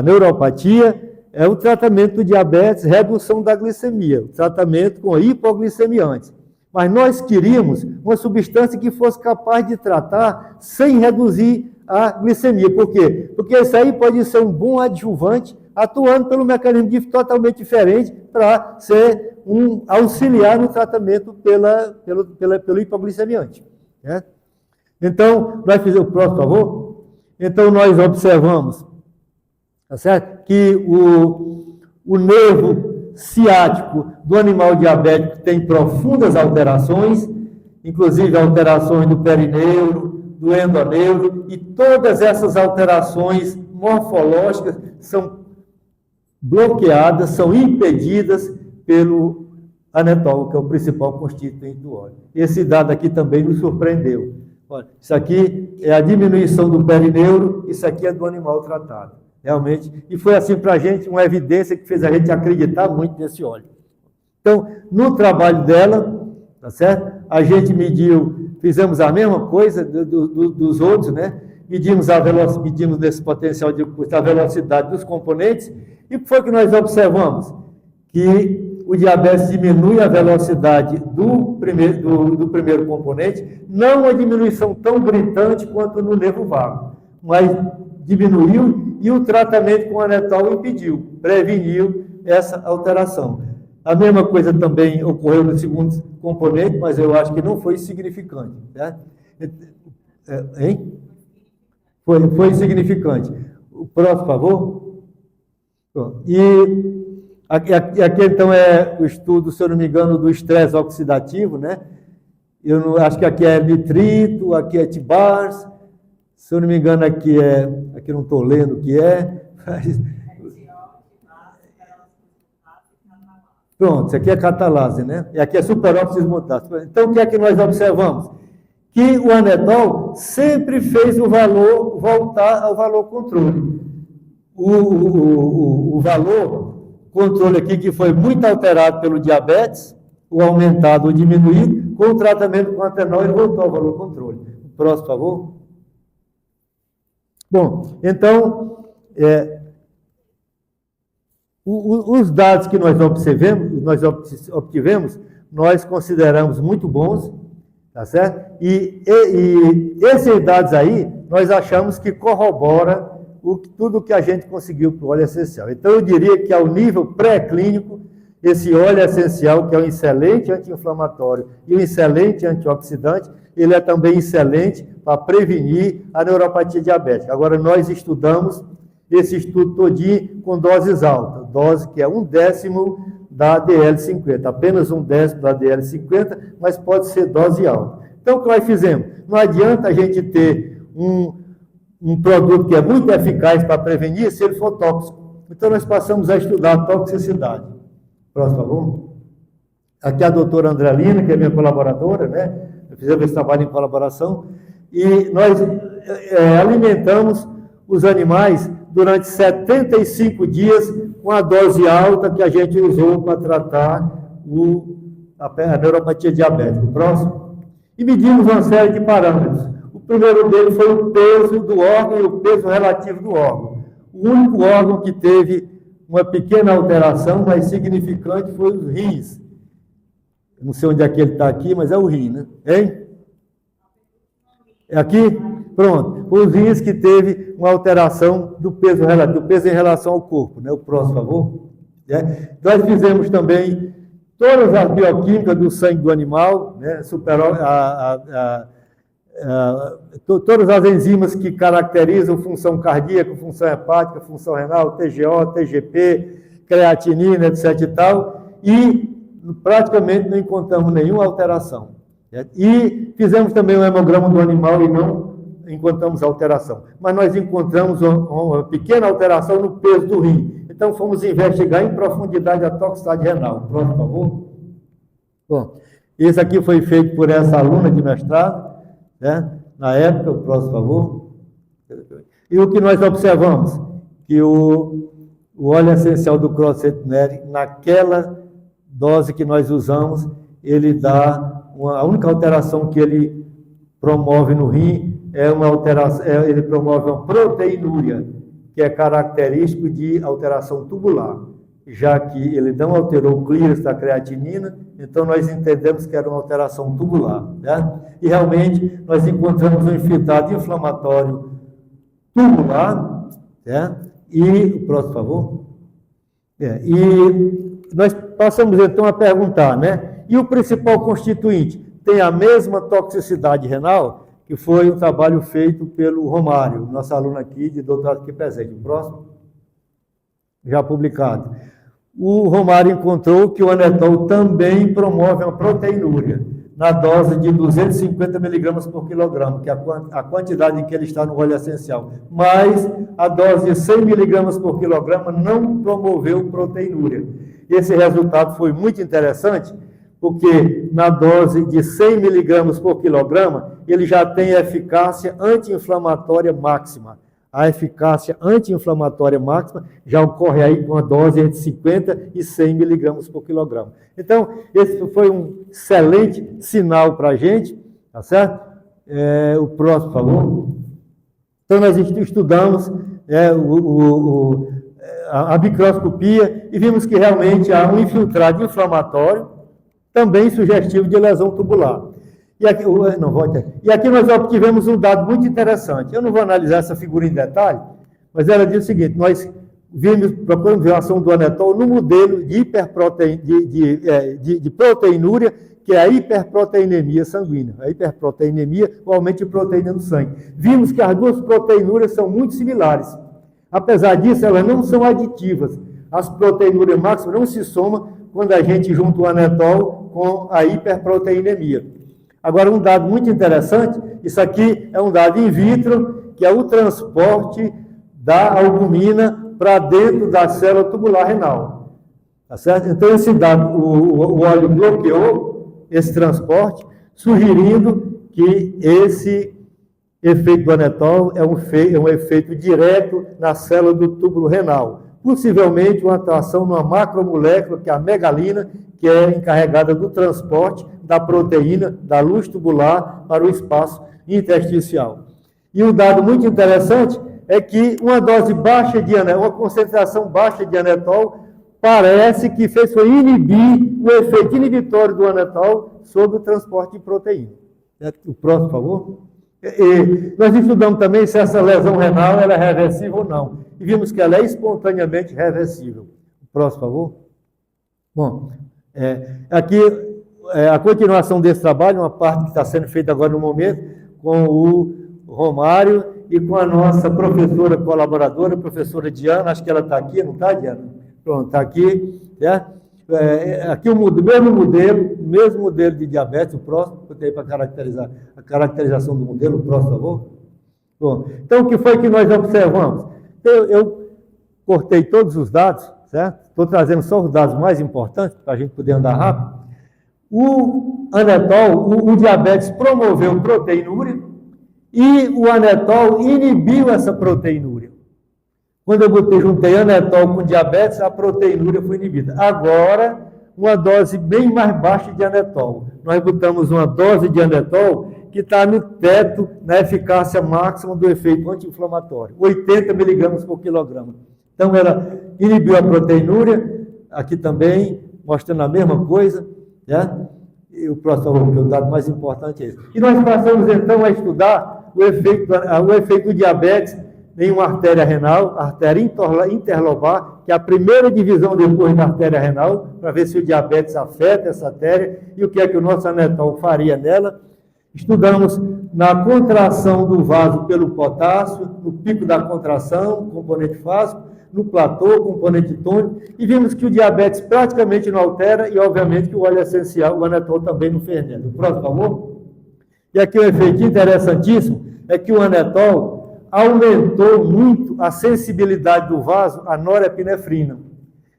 neuropatia é o tratamento do diabetes, redução da glicemia, o tratamento com hipoglicemia antes. Mas nós queríamos uma substância que fosse capaz de tratar sem reduzir a glicemia. Por quê? Porque isso aí pode ser um bom adjuvante, atuando pelo mecanismo totalmente diferente para ser um auxiliar no tratamento pelo hipoglicemiante. Né? Então, nós fizemos o próximo, por favor. Então, nós observamos, tá certo? Que o nervo ciático do animal diabético tem profundas alterações, inclusive alterações do perineuro, do endoneuro, e todas essas alterações morfológicas são bloqueadas, são impedidas pelo anetol, que é o principal constituinte do óleo. Esse dado aqui também nos surpreendeu. Olha, isso aqui é a diminuição do perineuro, isso aqui é do animal tratado, realmente. E foi assim para a gente uma evidência que fez a gente acreditar muito nesse óleo. Então, no trabalho dela, tá certo? A gente fizemos a mesma coisa dos outros, né? Medimos nesse potencial de custo a velocidade dos componentes, e o que foi que nós observamos? Que o diabetes diminui a velocidade do primeiro componente, não uma diminuição tão gritante quanto no nervo vago, mas diminuiu, e o tratamento com anetol impediu, preveniu essa alteração. A mesma coisa também ocorreu no segundo componente, mas eu acho que não foi significante. Certo? Hein? Foi insignificante. O próximo, por favor. E aqui, então, é o estudo, se eu não me engano, do estresse oxidativo, né? Eu não, acho que aqui é nitrito, aqui é TBARS, se eu não me engano, aqui não estou lendo o que é. Mas... Pronto, isso aqui é catalase, né? E aqui é superóxido desmutase. Então, o que é que nós observamos? Que o anetol sempre fez o valor voltar ao valor controle. O valor controle aqui, que foi muito alterado pelo diabetes, o aumentado ou diminuído, com o tratamento com atenol, ele voltou ao valor controle. Próximo, por favor. Bom, então, os dados que nós obtivemos, nós consideramos muito bons, tá certo? E esses dados aí, nós achamos que corrobora tudo que a gente conseguiu para o óleo essencial. Então, eu diria que ao nível pré-clínico, esse óleo essencial, que é um excelente anti-inflamatório e um excelente antioxidante, ele é também excelente para prevenir a neuropatia diabética. Agora, nós estudamos esse estudo todinho com doses altas, dose que é 1/10 da DL50, apenas 1/10 da DL50, mas pode ser dose alta. Então, o que nós fizemos? Não adianta a gente ter um produto que é muito eficaz para prevenir se ele for tóxico. Então, nós passamos a estudar a toxicidade. Próximo, por favor. Aqui a doutora Andrelina, que é minha colaboradora, né? Fizemos esse trabalho em colaboração, e nós alimentamos os animais durante 75 dias com a dose alta que a gente usou para tratar a neuropatia diabética. O próximo. E medimos uma série de parâmetros. O primeiro dele foi o peso do órgão e o peso relativo do órgão. O único órgão que teve uma pequena alteração, mas significante, foi os rins. Eu não sei onde é que ele está aqui, mas é o rim, né? Hein? É aqui? Pronto. Os rins que teve uma alteração do peso relativo, do peso em relação ao corpo, né? O próximo, por favor. Nós fizemos também todas as bioquímicas do sangue do animal, né? Todas as enzimas que caracterizam função cardíaca, função hepática, função renal, TGO, TGP, creatinina, etc. e tal, e praticamente não encontramos nenhuma alteração. E fizemos também um hemograma do animal e não encontramos alteração. Mas nós encontramos uma pequena alteração no peso do rim. Então, fomos investigar em profundidade a toxicidade renal. Próximo, por favor. Bom, esse aqui foi feito por essa aluna de mestrado, né? Na época. O próximo, por favor. E o que nós observamos? Que o óleo essencial do Crocetinere, naquela dose que nós usamos, ele dá, a única alteração que ele promove no rim é uma alteração, ele promove uma proteinúria, que é característico de alteração tubular, já que ele não alterou o clearance da creatinina, então nós entendemos que era uma alteração tubular, né? E realmente nós encontramos um infiltrado inflamatório tubular, né? E o próximo, por favor. E nós passamos então a perguntar, né? E o principal constituinte tem a mesma toxicidade renal? Que foi um trabalho feito pelo Romário, nosso aluno aqui, de doutorado aqui presente. O próximo, já publicado. O Romário encontrou que o anetol também promove uma proteinúria, na dose de 250 miligramas por quilograma, que é a quantidade em que ele está no óleo essencial. Mas a dose de 100 miligramas por quilograma não promoveu proteinúria. Esse resultado foi muito interessante, porque na dose de 100 miligramas por quilograma, ele já tem eficácia anti-inflamatória máxima. A eficácia anti-inflamatória máxima já ocorre aí com a dose entre 50 e 100 miligramas por quilograma. Então, esse foi um excelente sinal para a gente, tá certo? O próximo, por favor. Então, nós estudamos a microscopia e vimos que realmente há um infiltrado inflamatório, também sugestivo de lesão tubular. E aqui, e aqui nós obtivemos um dado muito interessante. Eu não vou analisar essa figura em detalhe, mas ela diz o seguinte: nós procuramos ver a ação do anetol no modelo de proteinúria, que é a hiperproteinemia sanguínea. A hiperproteinemia, o aumento de proteína no sangue. Vimos que as duas proteinúrias são muito similares. Apesar disso, elas não são aditivas. As proteinúrias máximas não se somam quando a gente junta o anetol com a hiperproteinemia. Agora, um dado muito interessante, isso aqui é um dado in vitro, que é o transporte da albumina para dentro da célula tubular renal. Tá certo? Então, esse dado, o óleo bloqueou esse transporte, sugerindo que esse efeito do anetol é um efeito direto na célula do túbulo renal. Possivelmente uma atuação numa macromolécula, que é a megalina, que é encarregada do transporte da proteína, da luz tubular para o espaço intersticial. E um dado muito interessante é que uma dose baixa de anetol, uma concentração baixa de anetol, parece que foi inibir o efeito inibitório do anetol sobre o transporte de proteína. O próximo, por favor. Nós estudamos também se essa lesão renal era reversível ou não. E vimos que ela é espontaneamente reversível. O próximo, por favor. Bom, aqui a continuação desse trabalho, uma parte que está sendo feita agora no momento, com o Romário e com a nossa professora colaboradora, professora Diana, acho que ela está aqui, não está, Diana? Pronto, está aqui. Aqui o mesmo modelo de diabetes, o próximo, eu tenho para caracterizar a caracterização do modelo, o próximo, por favor. Bom, então, o que foi que nós observamos? Eu cortei todos os dados, certo? Estou trazendo só os dados mais importantes, para a gente poder andar rápido. O anetol, o diabetes promoveu proteinúria e o anetol inibiu essa proteinúria. Quando eu juntei anetol com diabetes, a proteinúria foi inibida. Agora, uma dose bem mais baixa de anetol. Nós botamos uma dose de anetol que está no teto, na eficácia máxima do efeito anti-inflamatório, 80 miligramas por quilograma. Então, ela inibiu a proteinúria, aqui também, mostrando a mesma coisa, né? E o próximo, que é o dado mais importante é esse. E nós passamos, então, a estudar o efeito do diabetes em uma artéria renal, a artéria interlobar, que é a primeira divisão depois da artéria renal, para ver se o diabetes afeta essa artéria e o que é que o nosso anetol faria nela. Estudamos na contração do vaso pelo potássio, no pico da contração, componente fásico, no platô, componente tônico, e vimos que o diabetes praticamente não altera e, obviamente, que o óleo essencial, o anetol, também não fez nada. O próximo, por favor. E aqui um efeito interessantíssimo é que o anetol aumentou muito a sensibilidade do vaso à norepinefrina.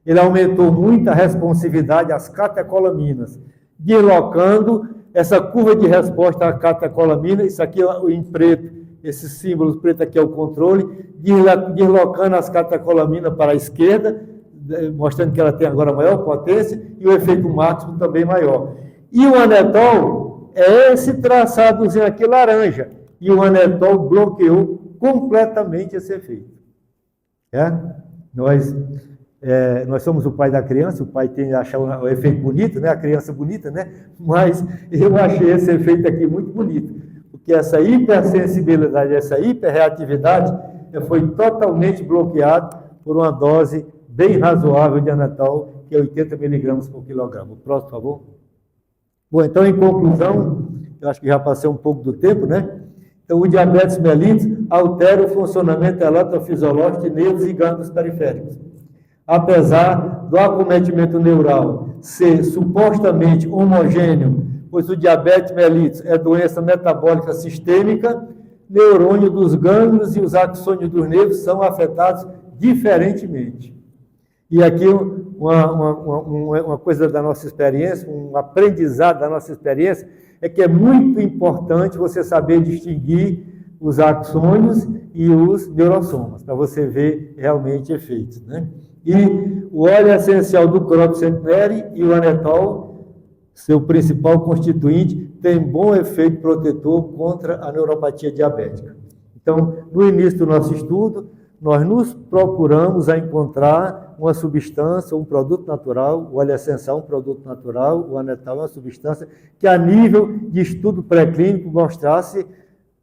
Ele aumentou muito a responsividade às catecolaminas, deslocando essa curva de resposta à catecolamina, isso aqui em preto, esse símbolo preto aqui é o controle, deslocando as catecolaminas para a esquerda, mostrando que ela tem agora maior potência, e o efeito máximo também maior. E o anetol é esse traçadozinho aqui laranja. E o anetol bloqueou completamente esse efeito. Nós somos o pai da criança, o pai tem que achar o efeito bonito, né? A criança bonita, né? Mas eu achei esse efeito aqui muito bonito, porque essa hipersensibilidade, essa hiperreatividade foi totalmente bloqueada por uma dose bem razoável de anetol, que é 80 miligramas por quilograma. O próximo, por favor. Bom, então, em conclusão, eu acho que já passei um pouco do tempo, né? Então, o diabetes mellitus altera o funcionamento eletrofisiológico de nervos e gânglios periféricos. Apesar do acometimento neural ser supostamente homogêneo, pois o diabetes mellitus é doença metabólica sistêmica, neurônio dos gânglios e os axônios dos nervos são afetados diferentemente. E aqui uma coisa da nossa experiência, um aprendizado da nossa experiência, é que é muito importante você saber distinguir os axônios e os neurossomas, para você ver realmente efeitos, né? E o óleo essencial do Crop Centenary e o anetol, seu principal constituinte, tem bom efeito protetor contra a neuropatia diabética. Então, no início do nosso estudo, nós nos procuramos a encontrar uma substância, um produto natural, o óleo essencial, um produto natural, o anetol é uma substância que, a nível de estudo pré-clínico, mostrasse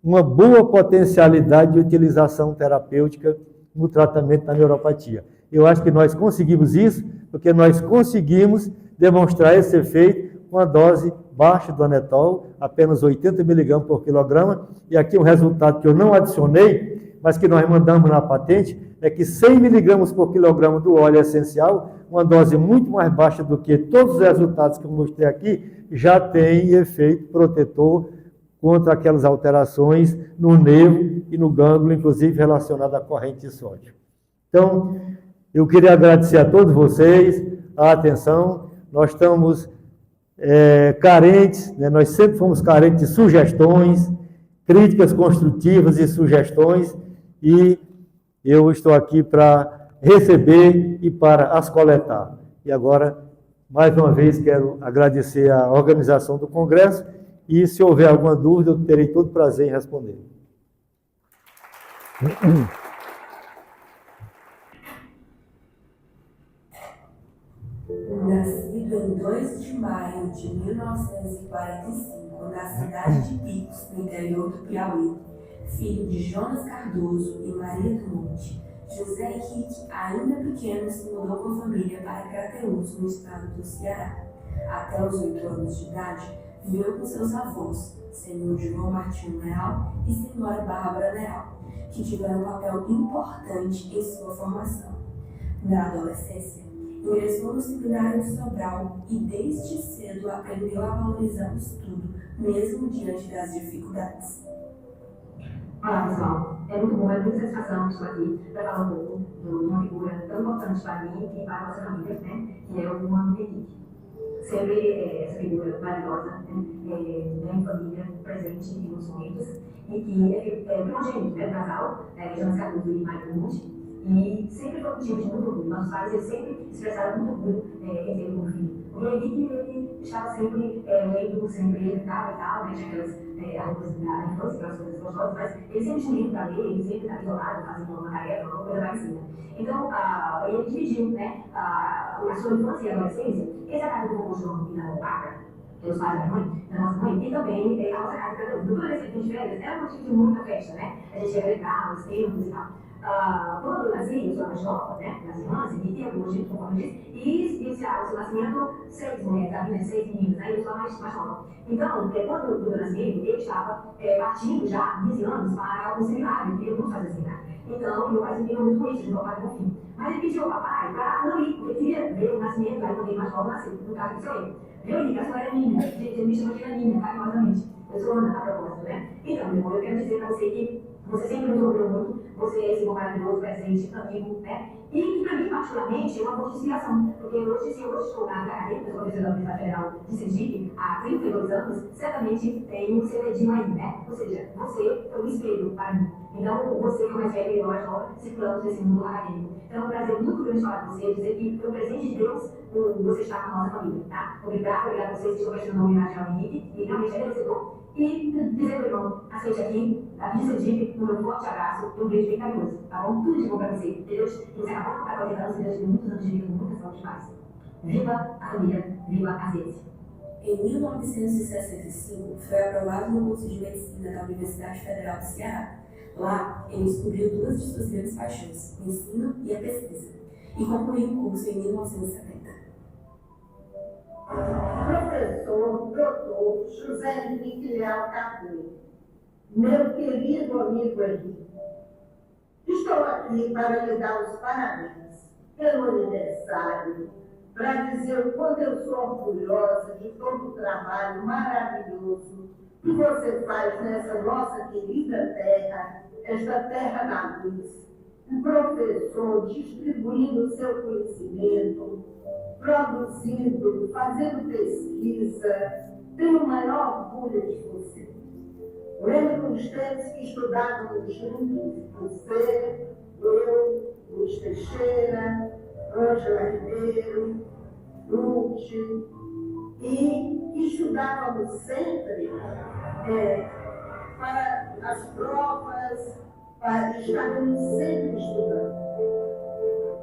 uma boa potencialidade de utilização terapêutica no tratamento da neuropatia. Eu acho que nós conseguimos isso, porque nós conseguimos demonstrar esse efeito com a dose baixa do anetol, apenas 80 miligramas por quilograma, e aqui um resultado que eu não adicionei, mas que nós mandamos na patente, é que 100 miligramas por quilograma do óleo essencial, uma dose muito mais baixa do que todos os resultados que eu mostrei aqui, já tem efeito protetor contra aquelas alterações no nervo e no gânglio, inclusive relacionado à corrente de sódio. Então, eu queria agradecer a todos vocês a atenção. Nós estamos carentes, né? Nós sempre fomos carentes de sugestões, críticas construtivas e sugestões, e eu estou aqui para receber e para as coletar. E agora, mais uma vez, quero agradecer a organização do Congresso, e se houver alguma dúvida, eu terei todo prazer em responder. Nascido em 2 de maio de 1945, na cidade de Picos, no interior do Piauí, filho de Jonas Cardoso e Maria do Monte, José Henrique, ainda pequeno, se mudou com a família para Crateús, no estado do Ceará. Até os 8 anos de idade, viveu com seus avós, senhor João Martinho Leal e senhora Bárbara Leal, que tiveram um papel importante em sua formação. Na adolescência, ingressou no seminário de Sobral e desde cedo aprendeu a valorizar o estudo, mesmo diante das dificuldades. Olá, pessoal. É muito bom, é muita satisfação estar aqui para falar um pouco de uma figura tão importante para mim e para a nossa família, né, que é o Mano Henrique. Sempre essa figura maravilhosa, né, em família, presente em muitos momentos, e que é primogênito, né, do casal, Jonas Cardoso e Maria do Monte. E sempre foi motivo de muito orgulho. Nossos pais sempre expressaram muito orgulho em ter um filho. O Henrique, ele estava sempre lendo, sempre ele ficava e tal, né, tinha aquelas roupas da infância, aquelas coisas gostosas, mas ele sempre tinha um livro para ler, ele sempre estava isolado, fazendo uma tarefa, uma coisa parecida. Então, ele dividiu, né, a sua infância e adolescência, essa casa do Vovô João e da Vaca, pelos pais da mãe, da nossa mãe, e também a nossa casa cada um. No adolescente de férias, era um motivo de muita festa, né? A gente ia brincar, os tempos e tal. Quando eu nasci, eu sou mais nova, né, nas irmãs, e tinha hoje, conforme eu disse, e iniciava o seu nascimento 6 mulheres, havia 6 meninos, aí eu sou mais nova. Então, quando do meu nascimento, ele estava partindo já, 15 anos, para o seminário, porque eu não fazia seminário. Então, meu pai se entendia muito com isso, de meu pai com o filho. Mas ele pediu ao papai para não ir, porque queria ver o nascimento, aí quando ele mais nova nasceu, no caso que sou eu. Meu amigo, a senhora é Nina, gente, ele me chama de Nina, carinhosamente. Eu sou Ana, a propósito, né? Então, meu irmão, eu quero dizer para você que você sempre me orgulhou muito, você é esse irmão maravilhoso, presente, amigo, né? E que para mim, particularmente, é uma fonte de inspiração, porque hoje, se eu estou na academia, eu sou professora da Universidade Federal de Sergipe, há 32 anos, certamente tem um segredinho aí, né? Ou seja, você foi um espelho para mim. Então, você que é mais velho e eu mais nova, circulamos nesse mundo acadêmico. Então, é um prazer muito grande falar com vocês, dizer que foi um presente de Deus por você estar com a nossa família, tá? Obrigado a vocês que estão prestando homenagem ao Henrique, e realmente é merecedor. E dizer pro irmão, aceite aqui, a minha Sergipe, um meu forte abraço e um beijo bem carinhoso, tá bom? Tudo de bom pra você. Que Deus, que você acabou de comprar 40 anos, e Deus tem muitos anos de vida, com muita saúde e paz. Viva a família, viva a ciência. Em 1965, foi aprovado no curso de Medicina da Universidade Federal do Ceará. Lá, ele descobriu duas de suas grandes paixões, o ensino e a pesquisa, e concluiu o curso em 1970. Professor Dr. José Henrique Leal Carneiro, meu querido amigo Henrique, estou aqui para lhe dar os parabéns pelo aniversário, para dizer o quanto eu sou orgulhosa de todo o trabalho maravilhoso que você faz nessa nossa querida terra, esta terra da luz. Um professor distribuindo seu conhecimento, produzindo, fazendo pesquisa, tenho o maior orgulho de você. Lembro dos tempos que estudávamos juntos, você, eu, Luiz Teixeira, Ângela Ribeiro, Lute, e estudávamos sempre para as provas, estávamos sempre estudando.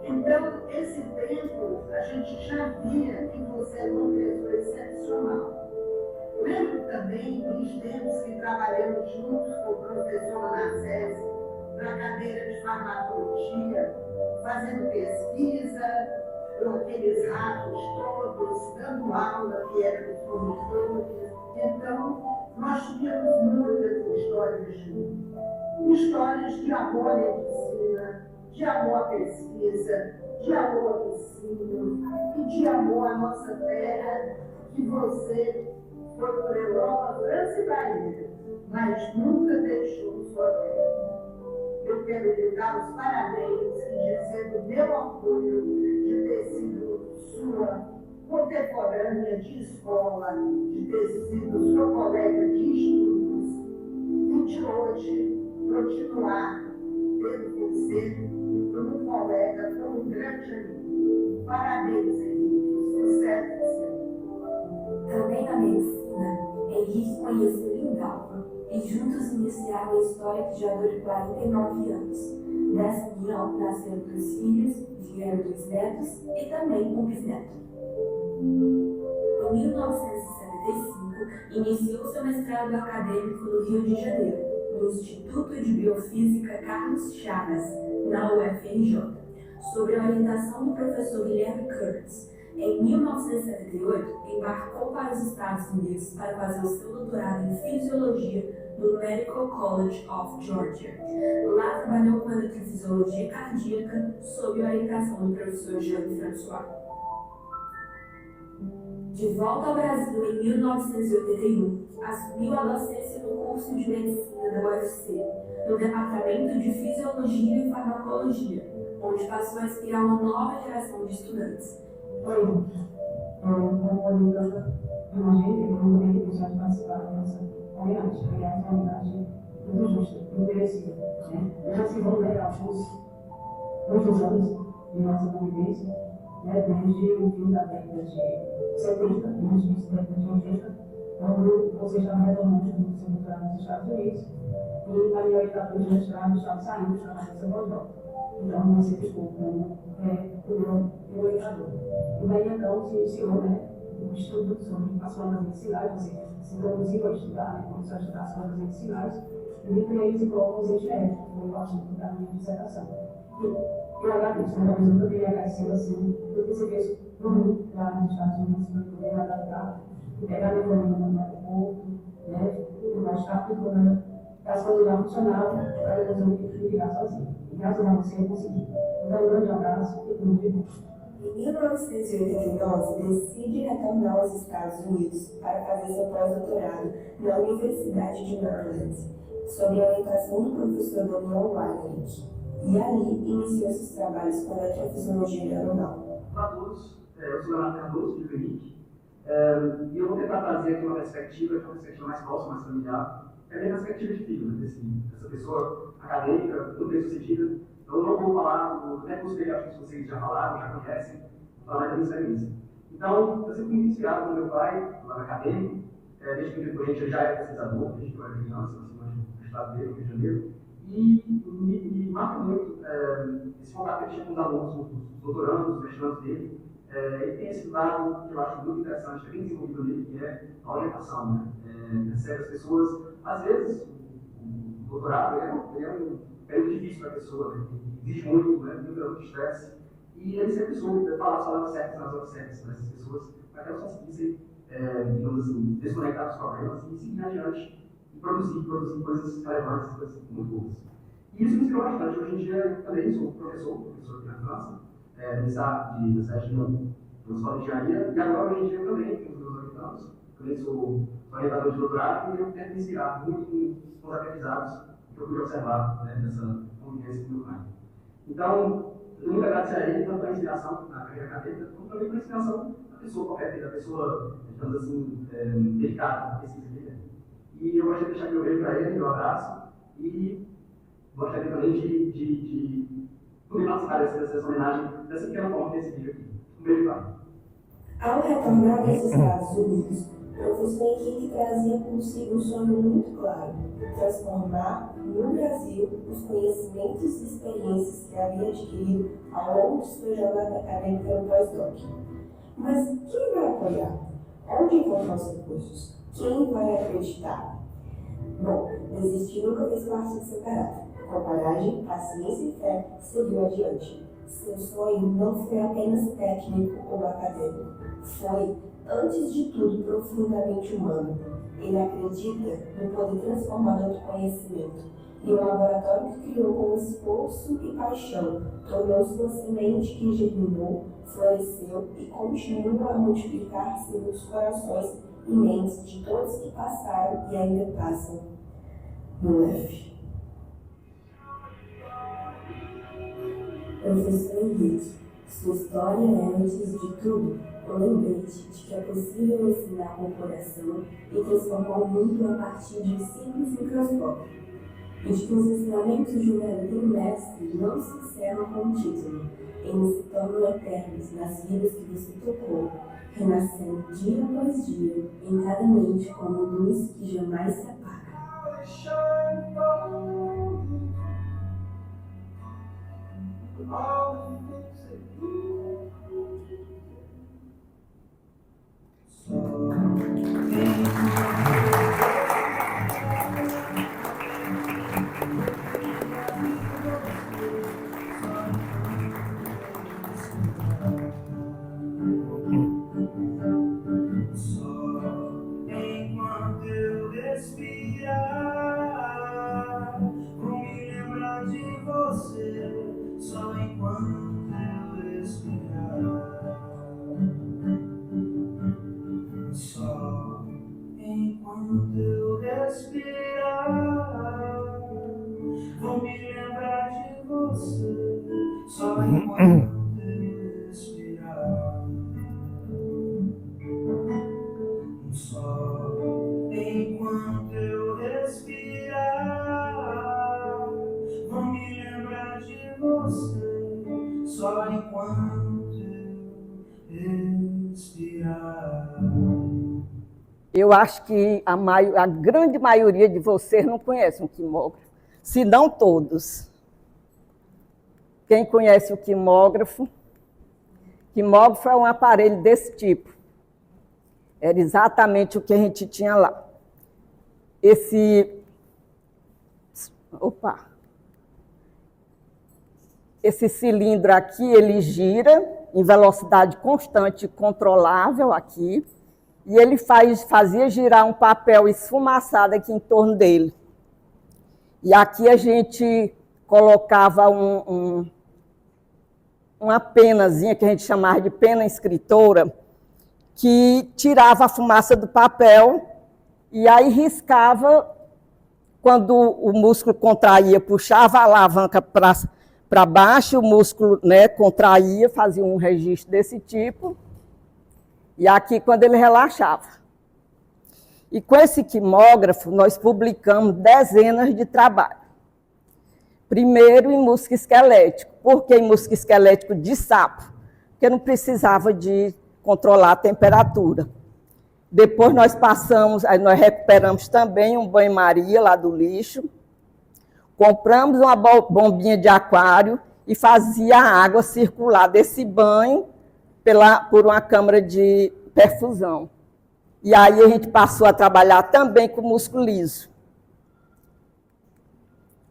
Então, esse tempo, a gente já via que você era uma pessoa excepcional. Lembro também dos tempos que trabalhamos juntos com o professor Manassés na cadeira de farmacologia, fazendo pesquisa, com aqueles ratos todos, dando aula que era dos promotores. Então, nós tínhamos muitas histórias juntos. Histórias de amor à medicina, de amor à pesquisa, de amor ao ensino e de amor à nossa terra, que você foi por Europa, França e Bahia, mas nunca deixou sua terra. Eu quero lhe dar os parabéns e dizer do meu orgulho de ter sido sua contemporânea de escola, de ter sido sua colega de estudos e de hoje continuar tendo você como um colega, como um grande amigo. Parabéns, Henrique. Sucesso sempre. Também na medicina, Henrique conheceu Lindalva e juntos iniciaram uma história que já dura 49 anos. Dessa união nasceram 2 filhos, vieram 2 netos e também um bisneto. Em 1975, iniciou seu mestrado acadêmico no Rio de Janeiro, no Instituto de Biofísica Carlos Chagas, na UFRJ, sob a orientação do professor Guilherme Curtis. Em 1978, embarcou para os Estados Unidos para fazer o seu doutorado em Fisiologia no Medical College of Georgia. Lá trabalhou com eletrofisiologia cardíaca sob a orientação do professor Jean François. De volta ao Brasil em 1981, assumiu a docência no curso de Medicina da UFC, no Departamento de Fisiologia e Farmacologia, onde passou a inspirar uma nova geração de estudantes. Oi, como orientadora de uma gente, eu não tenho deixar de participar da nossa homenagem, aliás, uma homenagem muito justa, muito merecida. Eu já se vão muitos anos de nossa convivência, desde o fim da década de 70, início da década de 80, quando você estava retornando do seu doutorado nos Estados Unidos, e a minha orientadora de mestrado estava saindo para fazer seu pós-doc. Então, você ficou como o meu orientador. E daí, então, se iniciou o estudo sobre as formas medicinais, você se introduziu a estudar, começou a estudar as formas medicinais, e nutrientes e provas antiéticos, foi o assunto da minha dissertação. E eu agradeço, mas talvez eu nunca teria agradecido assim, do que você fez por mim, lá nos Estados Unidos, para poder me adaptar, e pegar minha família no aeroporto, e mais rápido, as coisas já funcionavam, para depois eu me virar sozinho. E graças a você eu consegui. Então, um grande abraço e tudo de bom. Em 1989, decide retornar aos Estados Unidos para fazer seu pós-doutorado na Universidade de Maryland, sob a orientação do professor Daniel Weinreich. E ali iniciou seus trabalhos com eletrofisiologia neuronal. Olá a todos, eu sou Leonardo Cardoso, de Felipe, e eu vou tentar trazer aqui uma perspectiva mais próxima, mais familiar, é a perspectiva de filho, dessa pessoa acadêmica, muito bem sucedida, Então, eu não vou falar do método dele, acho que vocês já falaram, já conhecem, vou falar da minha experiência. Então, eu sempre fui inspirado pelo meu pai, lá na acadêmico, desde que eu entrei ele já era pesquisador, desde que eu era criança, no estado dele, no Rio de Janeiro, e me marca muito esse contato que ele tinha com os alunos, os doutorandos, os mestrandos dele. Ele tem esse lado que eu acho muito interessante, bem desenvolvido nele, que é a orientação, né? Recebe as pessoas, às vezes, o doutorado é um período difícil para a pessoa, né? Exige muito, né? Muito estresse, e ele sempre soube falar as palavras certas nas horas certas para essas pessoas, para que elas conseguissem, digamos assim, desconectar dos problemas e seguir adiante e produzir coisas relevantes, coisas muito boas. E isso me inspirou bastante. Hoje em dia, eu também sou professor aqui na França, da Sede de Escola de Engenharia, e agora, hoje em dia, eu também tenho os meus 8 anos, também sou orientador de doutorado, e eu tento me inspirar muito com os aprendizados que eu pude observar, né, nessa convivência com o meu pai. Então, eu tenho muito a agradecer a ele, tanto pela inspiração na carreira acadêmica, como também pela inspiração da pessoa qualquer, da pessoa, digamos assim, dedicada à pesquisa dele. E eu gostaria de deixar aqui um beijo para ele, um abraço, e gostaria também de poder participar dessa homenagem, dessa pequena forma desse vídeo aqui. Um beijo, pai. Ao retornar dos Estados Unidos, o professor Henrique trazia consigo um sonho muito claro: transformar no Brasil os conhecimentos e experiências que havia adquirido ao longo de sua jornada acadêmica no pós-doc. Mas quem vai apoiar? Onde encontrar os recursos? Quem vai acreditar? Bom, desistir nunca fez parte de seu caráter. Com coragem, paciência e fé, seguiu adiante. Seu sonho não foi apenas técnico ou acadêmico. Foi, antes de tudo, profundamente humano. Ele acredita no poder transformador do conhecimento. E o laboratório que criou com esforço e paixão tornou-se uma semente que germinou, floresceu e continua a multiplicar-se nos corações e mentes de todos que passaram e ainda passam no UF. Professor Henrique, sua história é, antes de tudo, um lembrete de que é possível ensinar com o coração e transformar o mundo a partir de um simples microscópio, e de que os ensinamentos de um verdadeiro mestre não se encerram com o título, eles se tornam eternos nas vidas que você tocou, renascendo dia após dia em cada mente como luz que jamais se apaga. Enquanto eu respirar, vou me lembrar de você. Só enquanto eu respirar, só enquanto eu respirar, vou me lembrar de você. Só enquanto eu respirar, só enquanto eu respirar, vou me lembrar de você. Só enquanto eu respirar. Eu acho que a grande maioria de vocês não conhece um quimógrafo, se não todos. Quem conhece o quimógrafo? Quimógrafo é um aparelho desse tipo. Era exatamente o que a gente tinha lá. Esse cilindro aqui, ele gira em velocidade constante e controlável aqui, e ele fazia girar um papel esfumaçado aqui em torno dele. E aqui a gente colocava uma penazinha, que a gente chamava de pena escritora, que tirava a fumaça do papel e aí riscava. Quando o músculo contraía, puxava a alavanca para baixo, o músculo, né, contraía, fazia um registro desse tipo, e aqui quando ele relaxava. E com esse quimógrafo nós publicamos dezenas de trabalhos. Primeiro em músculo esquelético. Por que em músculo esquelético de sapo? Porque não precisava de controlar a temperatura. Depois nós recuperamos também um banho-maria lá do lixo, compramos uma bombinha de aquário e fazia a água circular desse banho por uma câmara de perfusão. E aí a gente passou a trabalhar também com músculo liso.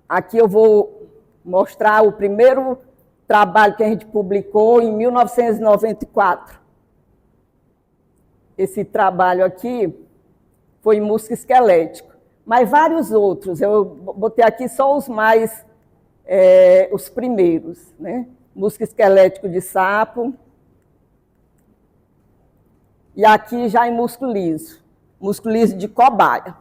Aqui eu vou mostrar o primeiro trabalho que a gente publicou em 1994. Esse trabalho aqui foi em músculo esquelético, mas vários outros. Eu botei aqui só os primeiros, né? Músculo esquelético de sapo. E aqui já em músculo liso de cobaia.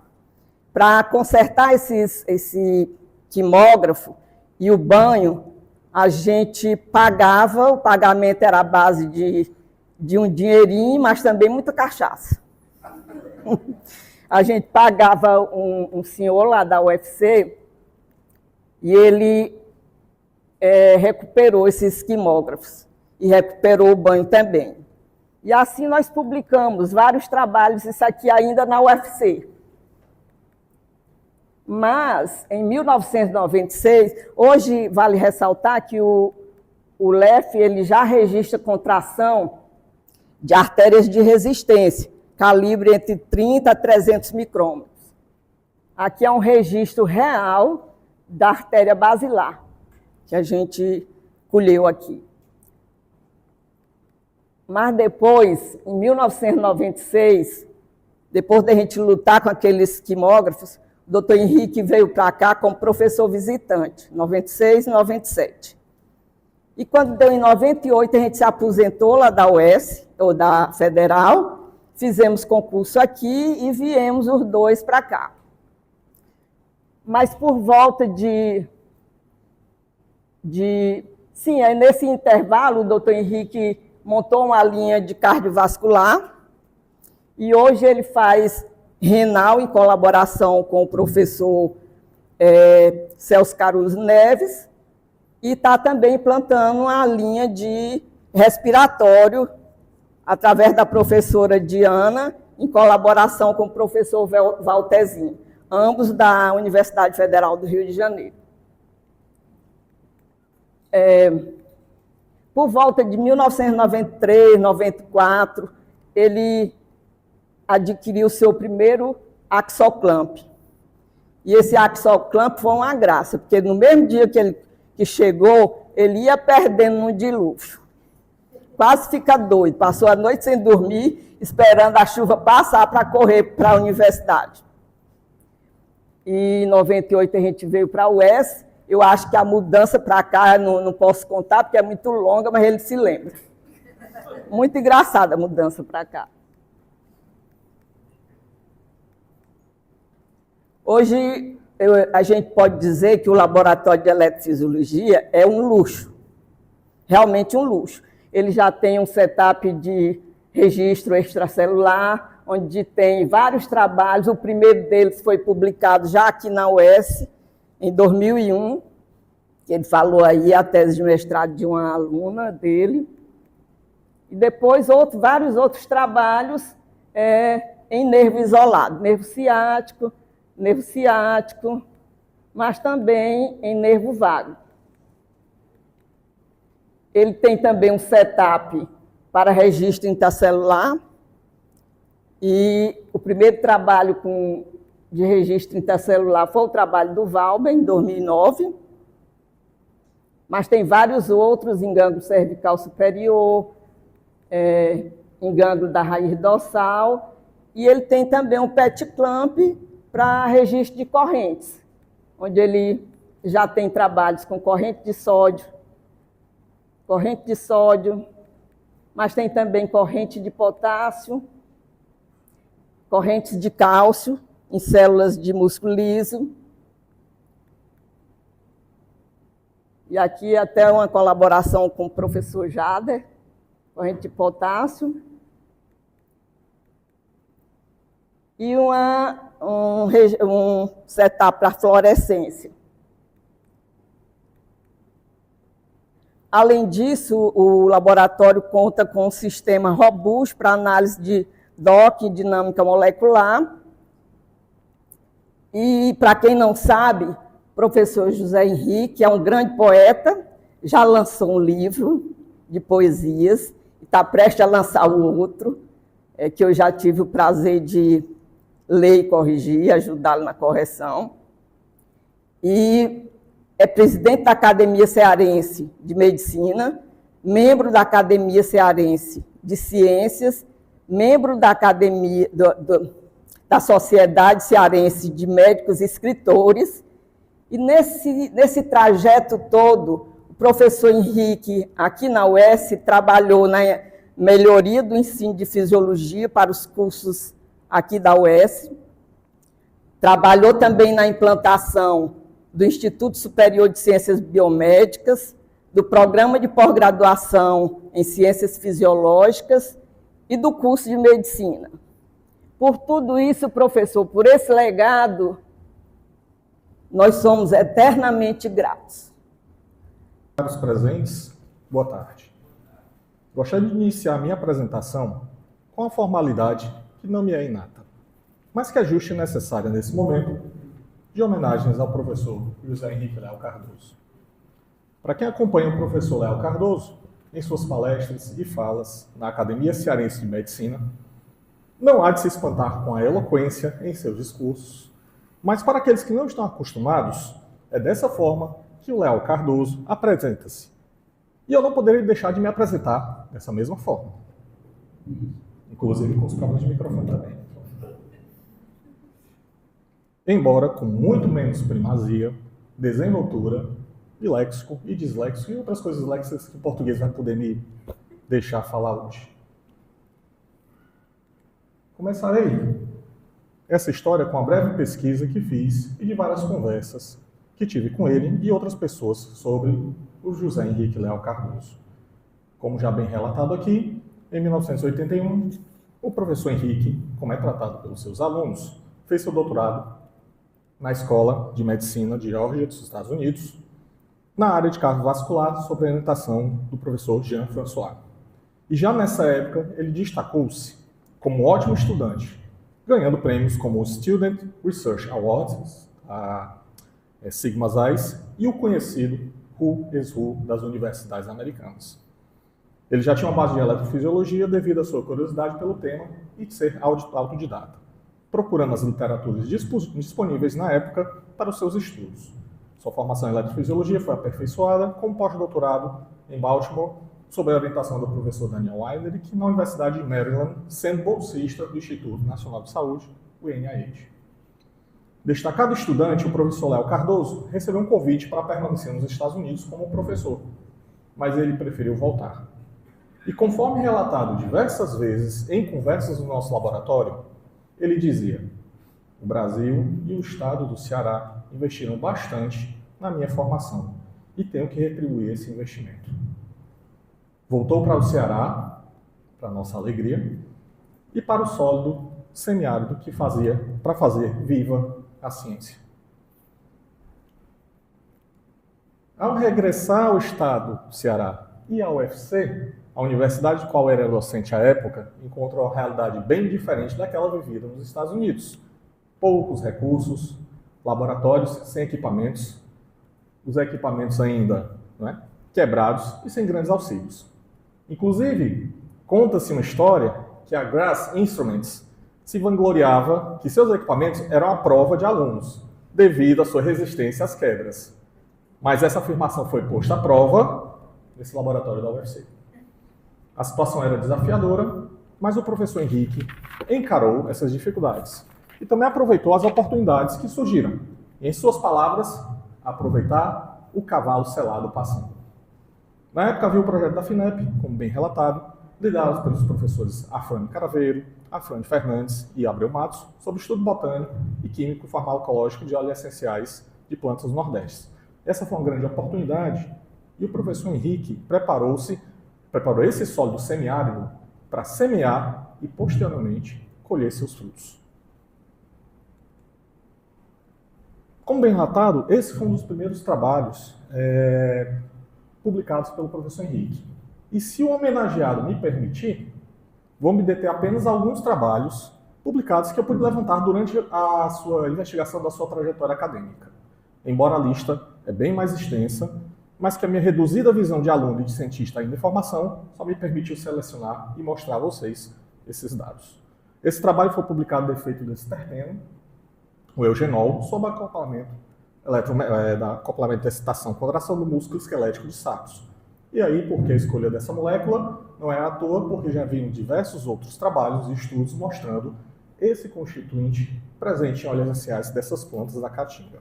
Para consertar esse quimógrafo e o banho, a gente pagava, o pagamento era a base de um dinheirinho, mas também muita cachaça. A gente pagava um senhor lá da UFC e ele recuperou esses quimógrafos e recuperou o banho também. E assim nós publicamos vários trabalhos, isso aqui ainda na UFC. Mas, em 1996, hoje vale ressaltar que o LEF ele já registra contração de artérias de resistência, calibre entre 30 a 300 micrômetros. Aqui é um registro real da artéria basilar, que a gente colheu aqui. Mas depois, em 1996, depois da gente lutar com aqueles quimógrafos, o doutor Henrique veio para cá como professor visitante, 96 e 97. E quando deu em 98, a gente se aposentou lá da UES, ou da Federal, fizemos concurso aqui e viemos os dois para cá. Mas por volta Sim, aí nesse intervalo, o doutor Henrique montou uma linha de cardiovascular e hoje ele faz renal em colaboração com o professor Celso Caruso Neves e está também implantando uma linha de respiratório através da professora Diana, em colaboração com o professor Valtezinho, ambos da Universidade Federal do Rio de Janeiro. Por volta de 1993, 94, ele adquiriu o seu primeiro axoclamp. E esse axoclamp foi uma graça, porque no mesmo dia que chegou, ele ia perdendo no dilúvio. Quase fica doido, passou a noite sem dormir, esperando a chuva passar para correr para a universidade. E em 98 a gente veio para a UES. Eu acho que a mudança para cá, não posso contar, porque é muito longa, mas ele se lembra. Muito engraçada a mudança para cá. Hoje, a gente pode dizer que o laboratório de eletrofisiologia é um luxo, realmente um luxo. Ele já tem um setup de registro extracelular, onde tem vários trabalhos. O primeiro deles foi publicado já aqui na UES, em 2001, que ele falou aí a tese de mestrado de uma aluna dele. E depois vários outros trabalhos em nervo isolado, nervo ciático, mas também em nervo vago. Ele tem também um setup para registro intercelular, e o primeiro trabalho de registro intercelular foi o trabalho do Valber, em 2009, mas tem vários outros em gânglio cervical superior, em gânglio da raiz dorsal, e ele tem também um PET clamp para registro de correntes, onde ele já tem trabalhos com corrente de sódio, mas tem também corrente de potássio, correntes de cálcio em células de músculo liso. E aqui até uma colaboração com o professor Jader, corrente de potássio. E um setup para fluorescência. Além disso, o laboratório conta com um sistema robusto para análise de DOC e dinâmica molecular. E, para quem não sabe, o professor José Henrique é um grande poeta, já lançou um livro de poesias, está prestes a lançar o outro, que eu já tive o prazer de ler e corrigir, ajudá-lo na correção. E é presidente da Academia Cearense de Medicina, membro da Academia Cearense de Ciências, membro da Academia da Sociedade Cearense de Médicos e Escritores. E nesse trajeto todo, o professor Henrique, aqui na UES, trabalhou na melhoria do ensino de fisiologia para os cursos aqui da UES, trabalhou também na implantação do Instituto Superior de Ciências Biomédicas, do Programa de Pós-Graduação em Ciências Fisiológicas e do curso de Medicina. Por tudo isso, professor, por esse legado, nós somos eternamente gratos. Caros presentes, boa tarde. Gostaria de iniciar minha apresentação com a formalidade que não me é inata, mas que é justa e necessária nesse momento, de homenagens ao professor José Henrique Leal Cardoso. Para quem acompanha o professor Leal Cardoso, em suas palestras e falas na Academia Cearense de Medicina, não há de se espantar com a eloquência em seus discursos, mas para aqueles que não estão acostumados, é dessa forma que o Leal Cardoso apresenta-se. E eu não poderia deixar de me apresentar dessa mesma forma. Inclusive com os problemas de microfone também. Embora com muito menos primazia, desenvoltura, léxico e disléxico e outras coisas léxicas que o português vai poder me deixar falar hoje. Começarei essa história com a breve pesquisa que fiz e de várias conversas que tive com ele e outras pessoas sobre o José Henrique Leal Cardoso. Como já bem relatado aqui, em 1981, o professor Henrique, como é tratado pelos seus alunos, fez seu doutorado na Escola de Medicina de Geórgia, dos Estados Unidos, na área de cardiovascular, sob a orientação do professor Jean-François. E já nessa época, ele destacou-se como ótimo estudante, ganhando prêmios como o Student Research Awards, a Sigma Xi, e o conhecido Who is Who das universidades americanas. Ele já tinha uma base de eletrofisiologia devido à sua curiosidade pelo tema e de ser autodidata, procurando as literaturas disponíveis na época para os seus estudos. Sua formação em eletrofisiologia foi aperfeiçoada com pós-doutorado em Baltimore, sob a orientação do professor Daniel Weidlich, na Universidade de Maryland, sendo bolsista do Instituto Nacional de Saúde, o NIH. Destacado estudante, o professor Leal Cardoso recebeu um convite para permanecer nos Estados Unidos como professor, mas ele preferiu voltar. E conforme relatado diversas vezes em conversas no nosso laboratório, ele dizia: o Brasil e o estado do Ceará investiram bastante na minha formação e tenho que retribuir esse investimento. Voltou para o Ceará, para nossa alegria, e para o sólido semiárido que fazia para fazer viva a ciência. Ao regressar ao estado do Ceará e ao UFC, a universidade de qual era docente à época encontrou uma realidade bem diferente daquela vivida nos Estados Unidos. Poucos recursos, laboratórios sem equipamentos, os equipamentos ainda quebrados e sem grandes auxílios. Inclusive, conta-se uma história que a Grass Instruments se vangloriava que seus equipamentos eram a prova de alunos, devido à sua resistência às quebras. Mas essa afirmação foi posta à prova nesse laboratório da UFC. A situação era desafiadora, mas o professor Henrique encarou essas dificuldades e também aproveitou as oportunidades que surgiram. E, em suas palavras, aproveitar o cavalo selado passando. Na época havia o projeto da FINEP, como bem relatado, liderado pelos professores Afrânio Caraveiro, Afrânio Fernandes e Abreu Matos, sobre estudo botânico e químico farmacológico de óleos essenciais de plantas do Nordeste. Essa foi uma grande oportunidade e o professor Henrique preparou esse solo semiárido para semear e, posteriormente, colher seus frutos. Como bem relatado, esse foi um dos primeiros trabalhos publicados pelo professor Henrique. E se o homenageado me permitir, vou me deter apenas a alguns trabalhos publicados que eu pude levantar durante a sua investigação da sua trajetória acadêmica. Embora a lista é bem mais extensa, mas que a minha reduzida visão de aluno e de cientista ainda em formação só me permitiu selecionar e mostrar a vocês esses dados. Esse trabalho foi publicado do efeito desse terpeno, o eugenol, sob acoplamento da acoplamento de excitação, contração do músculo esquelético de sapos. E aí, por que a escolha dessa molécula? Não é à toa, porque já vi diversos outros trabalhos e estudos mostrando esse constituinte presente em óleos essenciais dessas plantas da caatinga.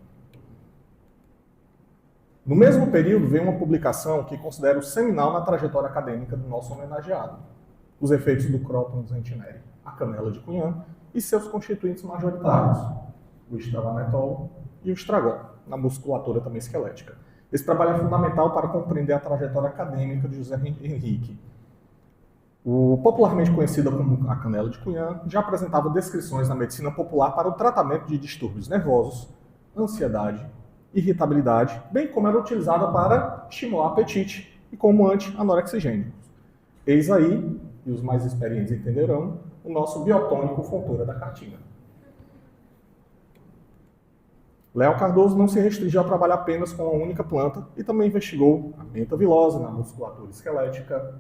No mesmo período, veio uma publicação que considero seminal na trajetória acadêmica do nosso homenageado: os efeitos do Croton zentineri, a canela de Cunhã e seus constituintes majoritários, o estravanetol e o estragon, na musculatura também esquelética. Esse trabalho é fundamental para compreender a trajetória acadêmica de José Henrique. O popularmente conhecido como a canela de Cunhã já apresentava descrições na medicina popular para o tratamento de distúrbios nervosos, ansiedade, irritabilidade, bem como era utilizada para estimular apetite e como anti-anorexigênico. Eis aí, e os mais experientes entenderão, o nosso biotônico fontura da caatinga. Léo Cardoso não se restringiu a trabalhar apenas com uma única planta e também investigou a menta vilose na musculatura esquelética,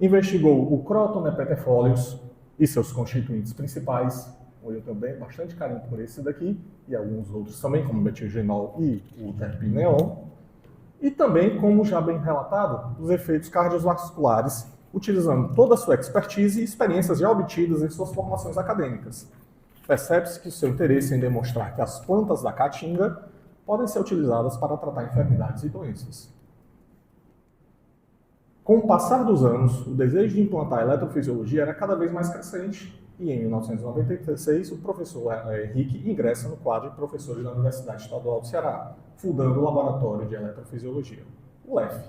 investigou o Croton nepetifolius e seus constituintes principais. Eu tenho bastante carinho por esse daqui e alguns outros também, como o metilgenol e o terpineol. E também, como já bem relatado, os efeitos cardiovasculares, utilizando toda a sua expertise e experiências já obtidas em suas formações acadêmicas. Percebe-se que o seu interesse em demonstrar que as plantas da caatinga podem ser utilizadas para tratar enfermidades e doenças. Com o passar dos anos, o desejo de implantar a eletrofisiologia era cada vez mais crescente e, em 1996, o professor Henrique ingressa no quadro de professores da Universidade Estadual do Ceará, fundando o Laboratório de Eletrofisiologia, o LEF.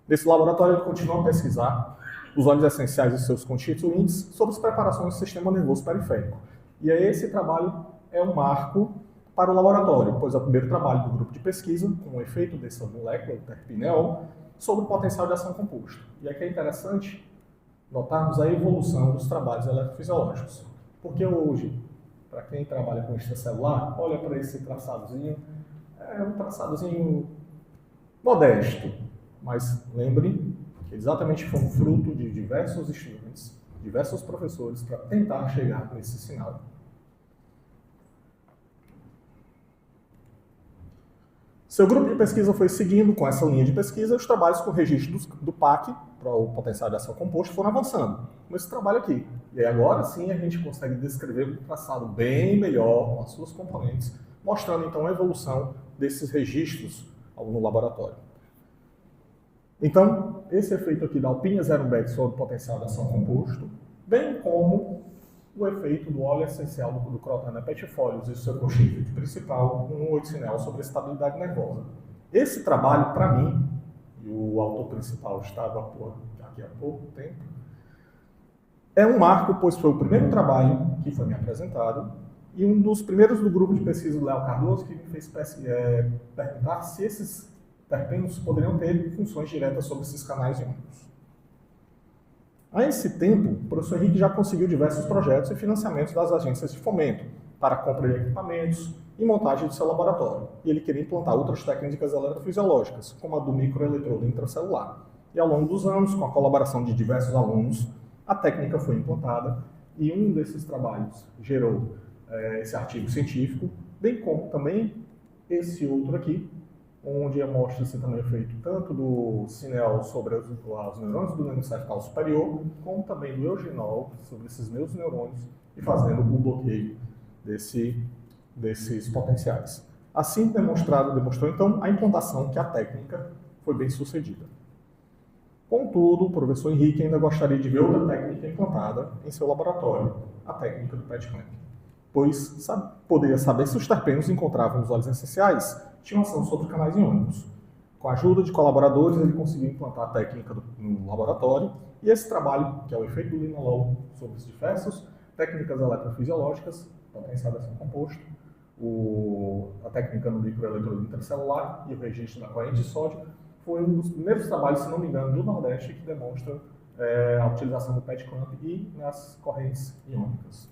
Nesse laboratório, ele continua a pesquisar os óleos essenciais e seus constituintes sobre as preparações do sistema nervoso periférico. E aí esse trabalho é um marco para o laboratório, pois é o primeiro trabalho do grupo de pesquisa com o efeito dessa molécula, o terpineol, sobre o potencial de ação composto. E aqui é interessante notarmos a evolução dos trabalhos eletrofisiológicos. Porque hoje, para quem trabalha com extracelular, olha para esse traçadozinho, é um traçadozinho modesto, mas lembre que exatamente foi um fruto de diversos estudantes, diversos professores, para tentar chegar nesse sinal. Seu grupo de pesquisa foi seguindo com essa linha de pesquisa, os trabalhos com registro do PAC, para o potencial de ação composto, foram avançando nesse trabalho aqui. E aí agora sim a gente consegue descrever um traçado bem melhor com as suas componentes, mostrando então a evolução desses registros no laboratório. Então, esse efeito aqui da alpinha 0-BET sobre o potencial de ação composto, bem como o efeito do óleo essencial do Croton nepetifolius e o seu constituinte principal, um 8-cinel sobre a estabilidade nervosa. Esse trabalho, para mim, e o autor principal estava aqui há pouco tempo, é um marco, pois foi o primeiro trabalho que foi me apresentado e um dos primeiros do grupo de pesquisa do Léo Cardoso que me fez perguntar se esses terpenos poderiam ter funções diretas sobre esses canais iônicos. A esse tempo, o professor Henrique já conseguiu diversos projetos e financiamentos das agências de fomento para a compra de equipamentos e montagem do seu laboratório. E ele queria implantar outras técnicas eletrofisiológicas, como a do microeletrodo intracelular. E ao longo dos anos, com a colaboração de diversos alunos, a técnica foi implantada e um desses trabalhos gerou esse artigo científico, bem como também esse outro aqui, onde mostra-se também o efeito tanto do cinel sobre os neurônios do nervo cervical superior, como também do eugenol sobre esses meus neurônios e fazendo o bloqueio desses potenciais. Assim demonstrou então a implantação que a técnica foi bem sucedida. Contudo, o professor Henrique ainda gostaria de ver outra técnica implantada em seu laboratório, a técnica do PET clamp, pois poderia saber se os terpenos encontravam nos óleos essenciais tinham ação sobre canais iônicos. Com a ajuda de colaboradores, ele conseguiu implantar a técnica no laboratório, e esse trabalho, que é o efeito do linolol sobre as diversas técnicas eletrofisiológicas, potencial de ação composto, a técnica no microeletrodo intracelular e o registro da corrente de sódio, foi um dos primeiros trabalhos, se não me engano, do Nordeste que demonstra a utilização do PET clamp e nas correntes iônicas.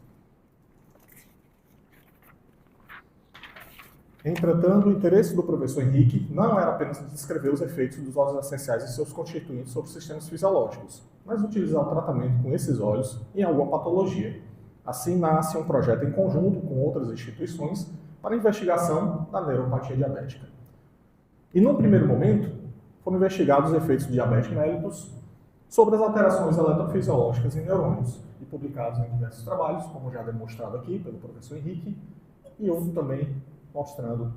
Entretanto, o interesse do professor Henrique não era apenas descrever os efeitos dos óleos essenciais e seus constituintes sobre os sistemas fisiológicos, mas utilizar o tratamento com esses óleos em alguma patologia. Assim nasce um projeto em conjunto com outras instituições para a investigação da neuropatia diabética. E, num primeiro momento, foram investigados os efeitos do diabetes mellitus sobre as alterações eletrofisiológicas em neurônios, e publicados em diversos trabalhos, como já demonstrado aqui pelo professor Henrique, e outro também mostrando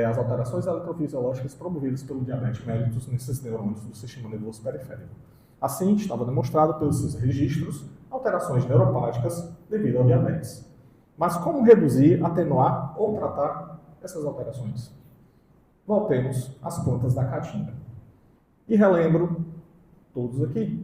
as alterações eletrofisiológicas promovidas pelo diabetes mellitus nesses neurônios do sistema nervoso periférico. Assim, estava demonstrado pelos seus registros alterações neuropáticas devido ao diabetes. Mas como reduzir, atenuar ou tratar essas alterações? Voltemos às plantas da caatinga. E relembro todos aqui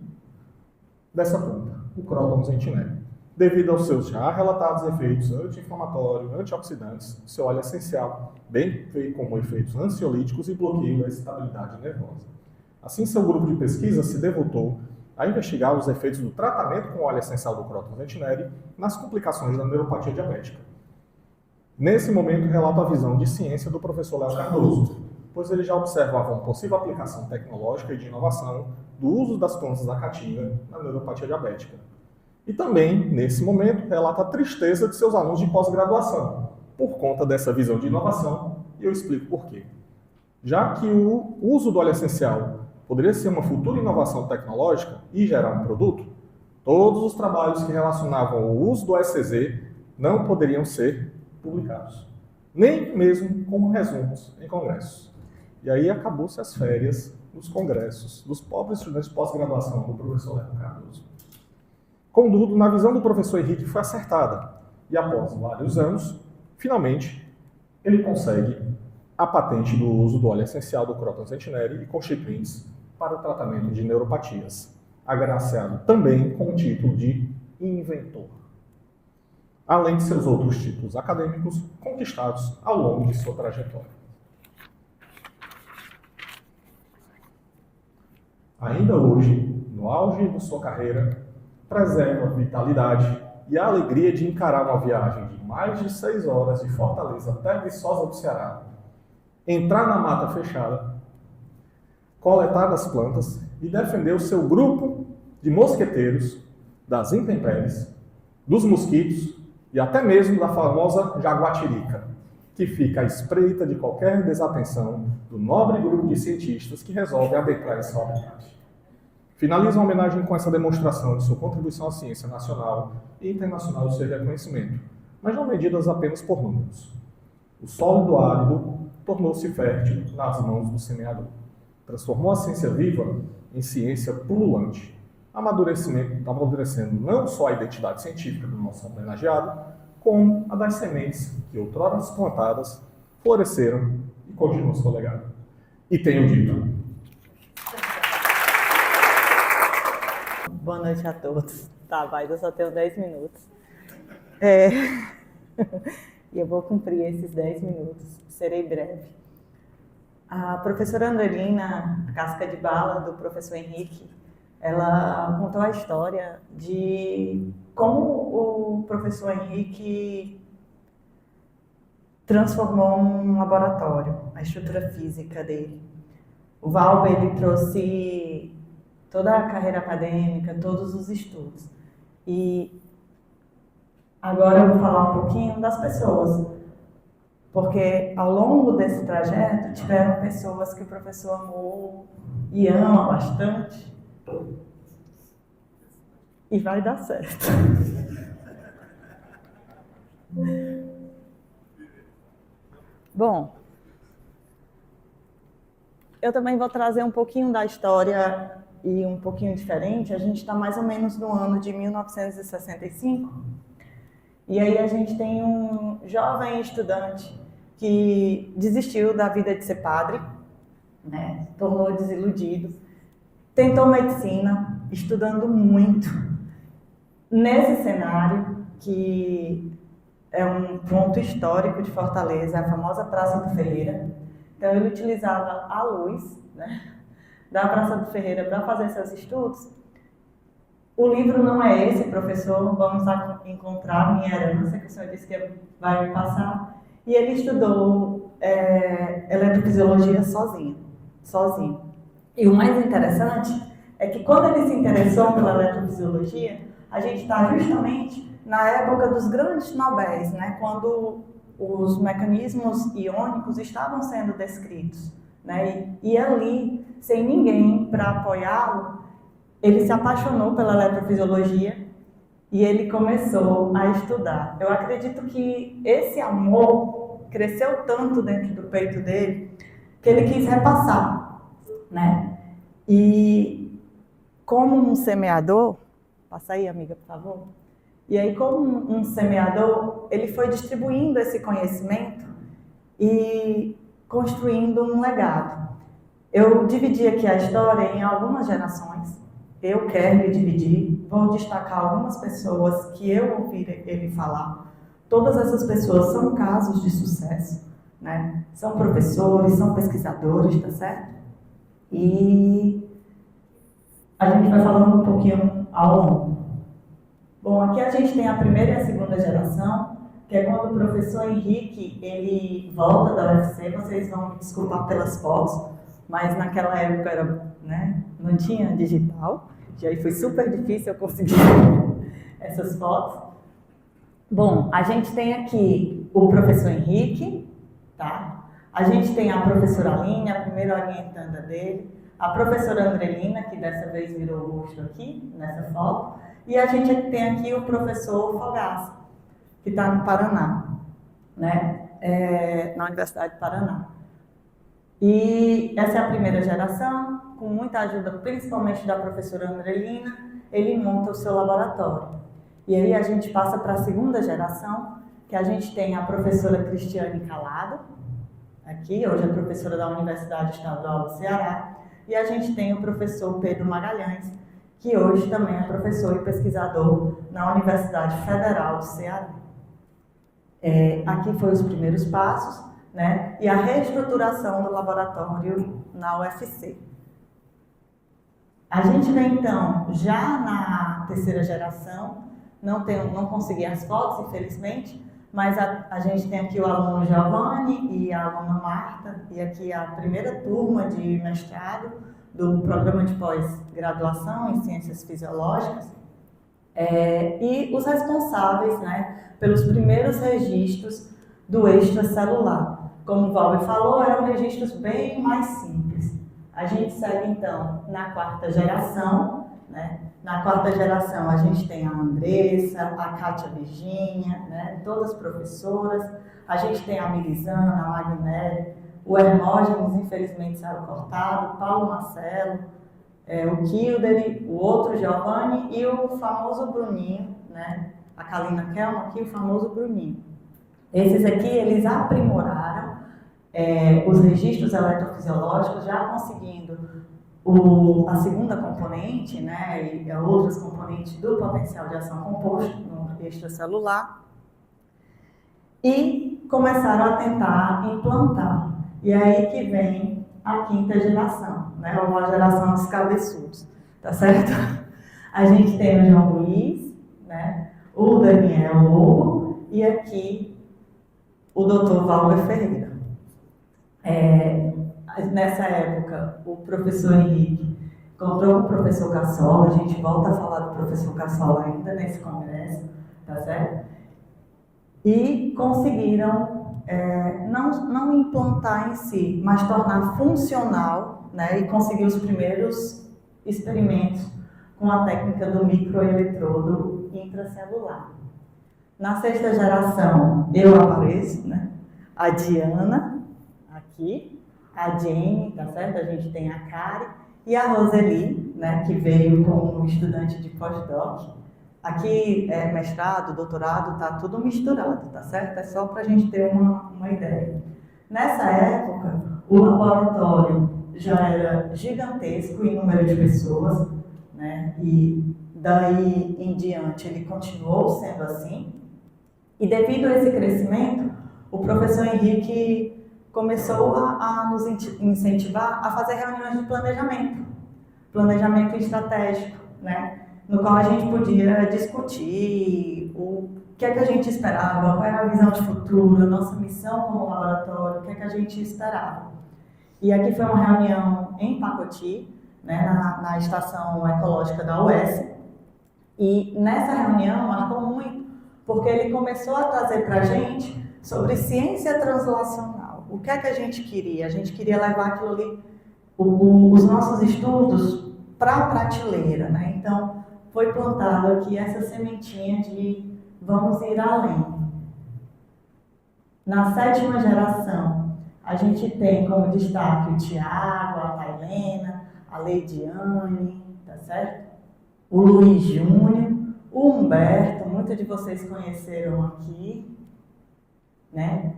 dessa planta, o Croton sentinelle. Devido aos seus já relatados efeitos anti-inflamatórios, antioxidantes, seu óleo essencial, bem como efeitos ansiolíticos e bloqueio da estabilidade nervosa. Assim, seu grupo de pesquisa se devotou a investigar os efeitos do tratamento com óleo essencial do Croton sentinelle nas complicações da neuropatia diabética. Nesse momento, relato a visão de ciência do professor Léo Cardoso, pois ele já observava uma possível aplicação tecnológica e de inovação do uso das plantas da caatinga na neuropatia diabética. E também, nesse momento, relata a tristeza de seus alunos de pós-graduação, por conta dessa visão de inovação, e eu explico por quê. Já que o uso do óleo essencial poderia ser uma futura inovação tecnológica e gerar um produto, todos os trabalhos que relacionavam o uso do OSZ não poderiam ser publicados, nem mesmo como resumos em congressos. E aí acabou-se as férias dos congressos dos pobres estudantes de pós-graduação do professor Léo Cardoso. Contudo, na visão do professor Henrique foi acertada, e após vários anos, finalmente, ele consegue a patente do uso do óleo essencial do Croton sentinelle e constituintes para o tratamento de neuropatias, agraciado também com o título de inventor, além de seus outros títulos acadêmicos conquistados ao longo de sua trajetória. Ainda hoje, no auge de sua carreira, preserva a vitalidade e a alegria de encarar uma viagem de mais de 6 horas de Fortaleza até Viçosa do Ceará, entrar na mata fechada, coletar as plantas e defender o seu grupo de mosqueteiros das intempéries, dos mosquitos e até mesmo da famosa jaguatirica, que fica à espreita de qualquer desatenção do nobre grupo de cientistas que resolve adentrar em seu habitat. Finalizo a homenagem com essa demonstração de sua contribuição à ciência nacional e internacional de seu reconhecimento, mas não medidas apenas por números. O sólido árido tornou-se fértil nas mãos do semeador. Transformou a ciência viva em ciência pululante, amadurecendo não só a identidade científica do nosso homenageado, como a das sementes que, outrora plantadas, floresceram e continuam seu legado. E tenho dito. Boa noite a todos. Tá, mas eu só tenho 10 minutos. E eu vou cumprir esses 10 minutos. Serei breve. A professora Andrelina, a casca de bala do professor Henrique, ela contou a história de como o professor Henrique transformou um laboratório, a estrutura física dele. O Valber, ele trouxe toda a carreira acadêmica, todos os estudos. E agora eu vou falar um pouquinho das pessoas, porque ao longo desse trajeto tiveram pessoas que o professor amou e ama bastante, e vai dar certo. Bom, eu também vou trazer um pouquinho da história e um pouquinho diferente. A gente está mais ou menos no ano de 1965, e aí a gente tem um jovem estudante que desistiu da vida de ser padre, né? Tornou desiludido, tentou medicina, estudando muito, nesse cenário que é um ponto histórico de Fortaleza, a famosa Praça do Ferreira. Então ele utilizava a luz, né? da Praça do Ferreira para fazer seus estudos, o livro não é esse, professor, vamos encontrar minha herança, que o senhor disse que vai me passar. E ele estudou eletrofisiologia sozinho. E o mais interessante é que quando ele se interessou pela eletrofisiologia, a gente está justamente na época dos grandes nobéis, né? Quando os mecanismos iônicos estavam sendo descritos, né? E ali, sem ninguém para apoiá-lo, ele se apaixonou pela eletrofisiologia e ele começou a estudar. Eu acredito que esse amor cresceu tanto dentro do peito dele que ele quis repassar, né? E como um semeador, passa aí, amiga, por favor. E aí, como um semeador, ele foi distribuindo esse conhecimento e construindo um legado. Eu dividi aqui a história em algumas gerações. Eu quero dividir, vou destacar algumas pessoas que eu ouvi ele falar. Todas essas pessoas são casos de sucesso, né? São professores, são pesquisadores, tá certo? E a gente vai falando um pouquinho ao longo. Bom, aqui a gente tem a primeira e a segunda geração, que é quando o professor Henrique, ele volta da UFC, vocês vão me desculpar pelas fotos, mas naquela época era, né, não tinha digital, e aí foi super difícil eu conseguir essas fotos. Bom, a gente tem aqui o professor Henrique, tá? A gente tem a professora Aline, a primeira orientanda dele, a professora Andrelina, que dessa vez virou o rosto aqui, nessa foto, e a gente tem aqui o professor Fogaça, que está no Paraná, né? Na Universidade do Paraná. E essa é a primeira geração, com muita ajuda, principalmente da professora Andrelina, ele monta o seu laboratório. E aí a gente passa para a segunda geração, que a gente tem a professora Cristiane Calado, aqui, hoje é professora da Universidade Estadual do Ceará, e a gente tem o professor Pedro Magalhães, que hoje também é professor e pesquisador na Universidade Federal do Ceará. Aqui foram os primeiros passos, né? E a reestruturação do laboratório na UFC. A gente vê então, já na terceira geração, não consegui as fotos, infelizmente, mas a gente tem aqui o aluno Giovanni e a aluna Marta, e aqui a primeira turma de mestrado do programa de pós-graduação em Ciências Fisiológicas, e os responsáveis, né, pelos primeiros registros do extracelular. Como o Valber falou, eram registros bem mais simples. A gente segue, então, na quarta geração, né? Na quarta geração, a gente tem a Andressa, a Kátia Virgínia, né? Todas professoras. A gente tem a Mirizana, a Magnelli, o Hermógenes, infelizmente, saiu cortado, Paulo Marcelo, o Kildare, o outro Giovanni e o famoso Bruninho, né? A Kalina Kelma aqui, o famoso Bruninho. Esses aqui, eles aprimoraram os registros eletrofisiológicos, já conseguindo a segunda componente, né, e outras componentes do potencial de ação composto no extracelular, e começaram a tentar implantar. E aí que vem a quinta geração, né, ou a geração dos cabeçudos, tá certo? A gente tem o João Luiz, né, o Daniel Lobo, e aqui o Dr. Valber Ferreira. Nessa época, o professor Henrique encontrou com o professor Cassola, a gente volta a falar do professor Cassola ainda nesse congresso, tá certo? E conseguiram não implantar em si, mas tornar funcional, né, e conseguir os primeiros experimentos com a técnica do microeletrodo intracelular. Na sexta geração, eu apareço, né? A Diana, aqui, a Jane, tá certo? A gente tem a Kari e a Roseli, né? Que veio como estudante de pós-doc. Aqui, mestrado, doutorado, tá tudo misturado, tá certo? É só para a gente ter uma ideia. Nessa época, o laboratório já era gigantesco em número de pessoas, né? E daí em diante ele continuou sendo assim. E devido a esse crescimento, o professor Henrique começou a nos incentivar a fazer reuniões de planejamento estratégico, né? No qual a gente podia discutir o que é que a gente esperava, qual era a visão de futuro, a nossa missão como laboratório, o que é que a gente esperava. E aqui foi uma reunião em Pacoti, né, na estação ecológica da UES, e nessa reunião marcou muito, porque ele começou a trazer para a gente sobre ciência translacional. O que é que a gente queria? A gente queria levar aquilo ali, os nossos estudos, para a prateleira, né? Então, foi plantado aqui essa sementinha de vamos ir além. Na 7ª geração, a gente tem como destaque o Tiago, a Tailena, a Leidiane, tá certo? O Luiz Júnior, o Humberto, muitos de vocês conheceram aqui, né?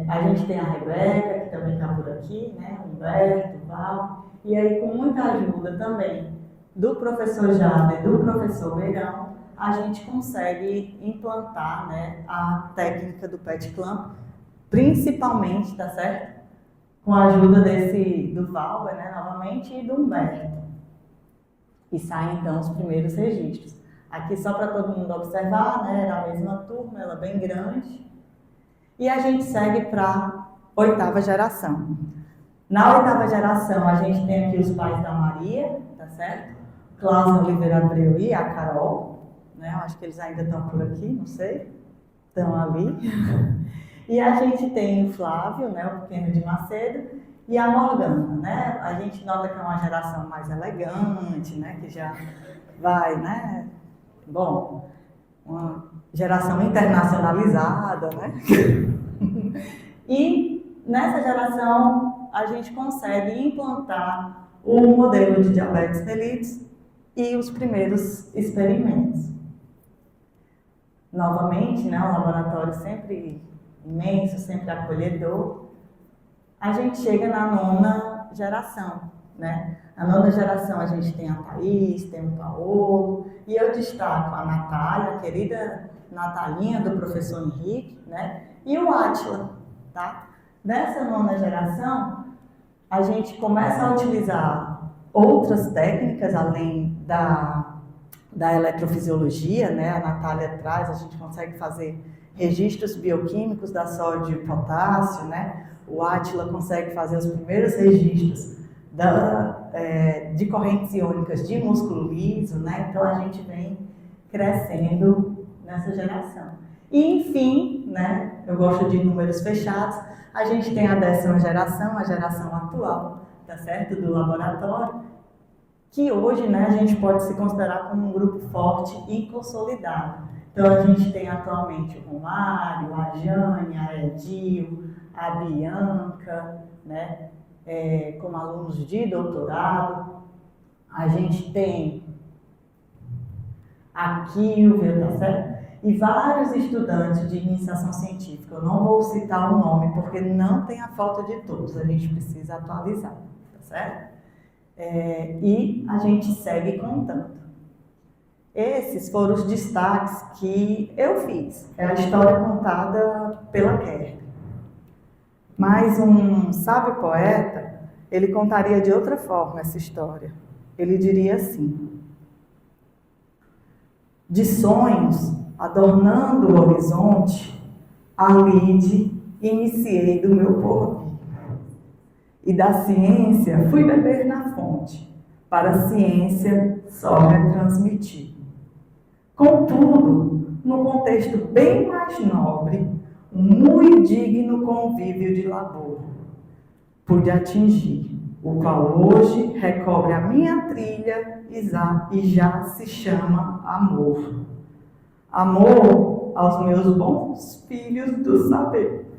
A gente tem a Rebeca, que também está por aqui, né? O Humberto, o Val, e aí com muita ajuda também do professor Jader, do professor Beirão, a gente consegue implantar, né, a técnica do PET Clamp, principalmente, tá certo? Com a ajuda do Valber, né, novamente, e do Humberto. E saem então os primeiros registros. Aqui só para todo mundo observar, né, era a mesma turma, ela bem grande. E a gente segue para a 8ª geração. Na 8ª geração, a gente tem aqui os pais da Maria, tá certo? Cláudio Oliveira Abreu e a Carol, né? Eu acho que eles ainda estão por aqui, não sei, estão ali. E a gente tem o Flávio, né, o pequeno de Macedo, e a Morgana, né? A gente nota que é uma geração mais elegante, né, que já vai, né? Bom, uma geração internacionalizada, né? E nessa geração a gente consegue implantar o modelo de diabetes mellitus e os primeiros experimentos. Novamente, né, um laboratório sempre imenso, sempre acolhedor. A gente chega na 9ª geração, né? Na 9ª geração a gente tem a Thaís, tem o Paolo, e eu destaco a Natália, a querida Natalinha do professor Henrique, né? E o Átila, tá? Nessa 9ª geração, a gente começa a utilizar outras técnicas além da eletrofisiologia, né? A Natália traz, a gente consegue fazer registros bioquímicos da sódio e potássio, né? O Átila consegue fazer os primeiros registros de correntes iônicas de músculo liso, né? Então a gente vem crescendo nessa geração. E enfim, né? Eu gosto de números fechados, a gente tem a 10ª geração, a geração atual, tá certo? Do laboratório, que hoje, né, a gente pode se considerar como um grupo forte e consolidado. Então a gente tem atualmente o Romário, a Jane, a Edil, a Bianca, né, como alunos de doutorado. A gente tem a Kilvia, tá certo? E vários estudantes de iniciação científica. Eu não vou citar o nome porque não tem a foto de todos, a gente precisa atualizar, tá certo? E a gente segue contando. Esses foram os destaques que eu fiz. É a história contada pela Kerr. Mas um sábio poeta, ele contaria de outra forma essa história. Ele diria assim: de sonhos, adornando o horizonte, a lide iniciei do meu porvir. E da ciência fui beber na fonte, para a ciência só retransmitir. Contudo, num contexto bem mais nobre, um muito digno convívio de labor pude atingir, o qual hoje recobre a minha trilha e já se chama amor. Amor aos meus bons filhos do saber.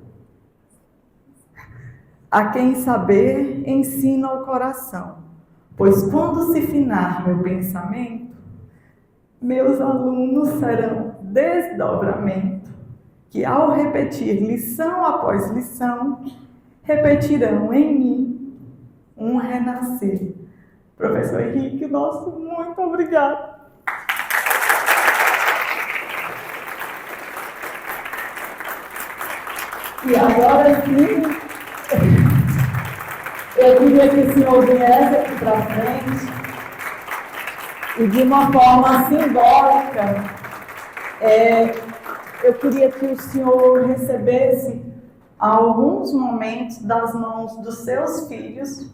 A quem saber ensina o coração, pois quando se finar meu pensamento, meus alunos serão desdobramento, que ao repetir lição após lição, repetirão em mim um renascer. Professor Henrique, nosso muito obrigado. E agora sim, eu queria que o senhor viesse aqui para frente e, de uma forma simbólica, eu queria que o senhor recebesse alguns momentos das mãos dos seus filhos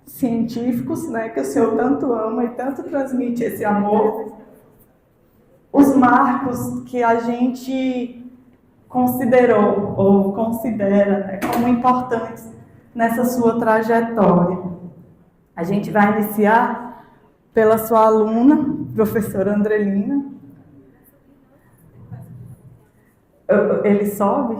científicos, né, que o senhor tanto ama e tanto transmite esse amor, os marcos que a gente considerou ou considera, né, como importantes nessa sua trajetória. A gente vai iniciar pela sua aluna, professora Andrelina. Ele sobe?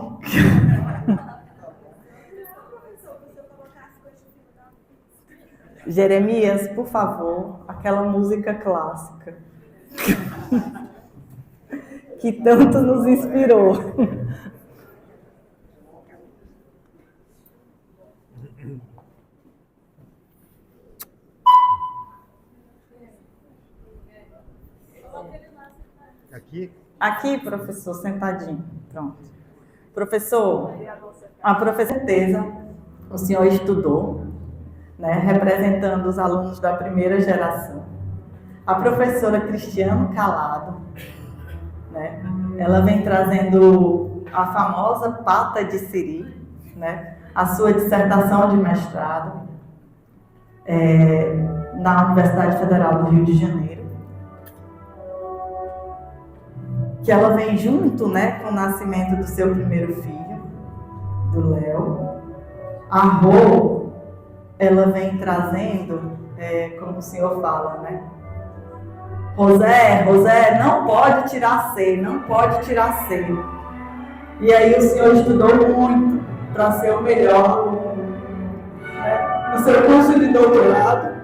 Jeremias, por favor, aquela música clássica que tanto nos inspirou. Aqui? Aqui, professor, sentadinho. Pronto. Professor, certeza, o senhor estudou, né, representando os alunos da primeira geração. A professora Cristiano Calado, né, ela vem trazendo a famosa pata de siri, né, a sua dissertação de mestrado na Universidade Federal do Rio de Janeiro, que ela vem junto, né, com o nascimento do seu primeiro filho, do Léo. A Rô, ela vem trazendo, como o senhor fala, né? José, não pode tirar C, não pode tirar C. E aí o senhor estudou muito para ser o melhor aluno, né, no seu curso de doutorado.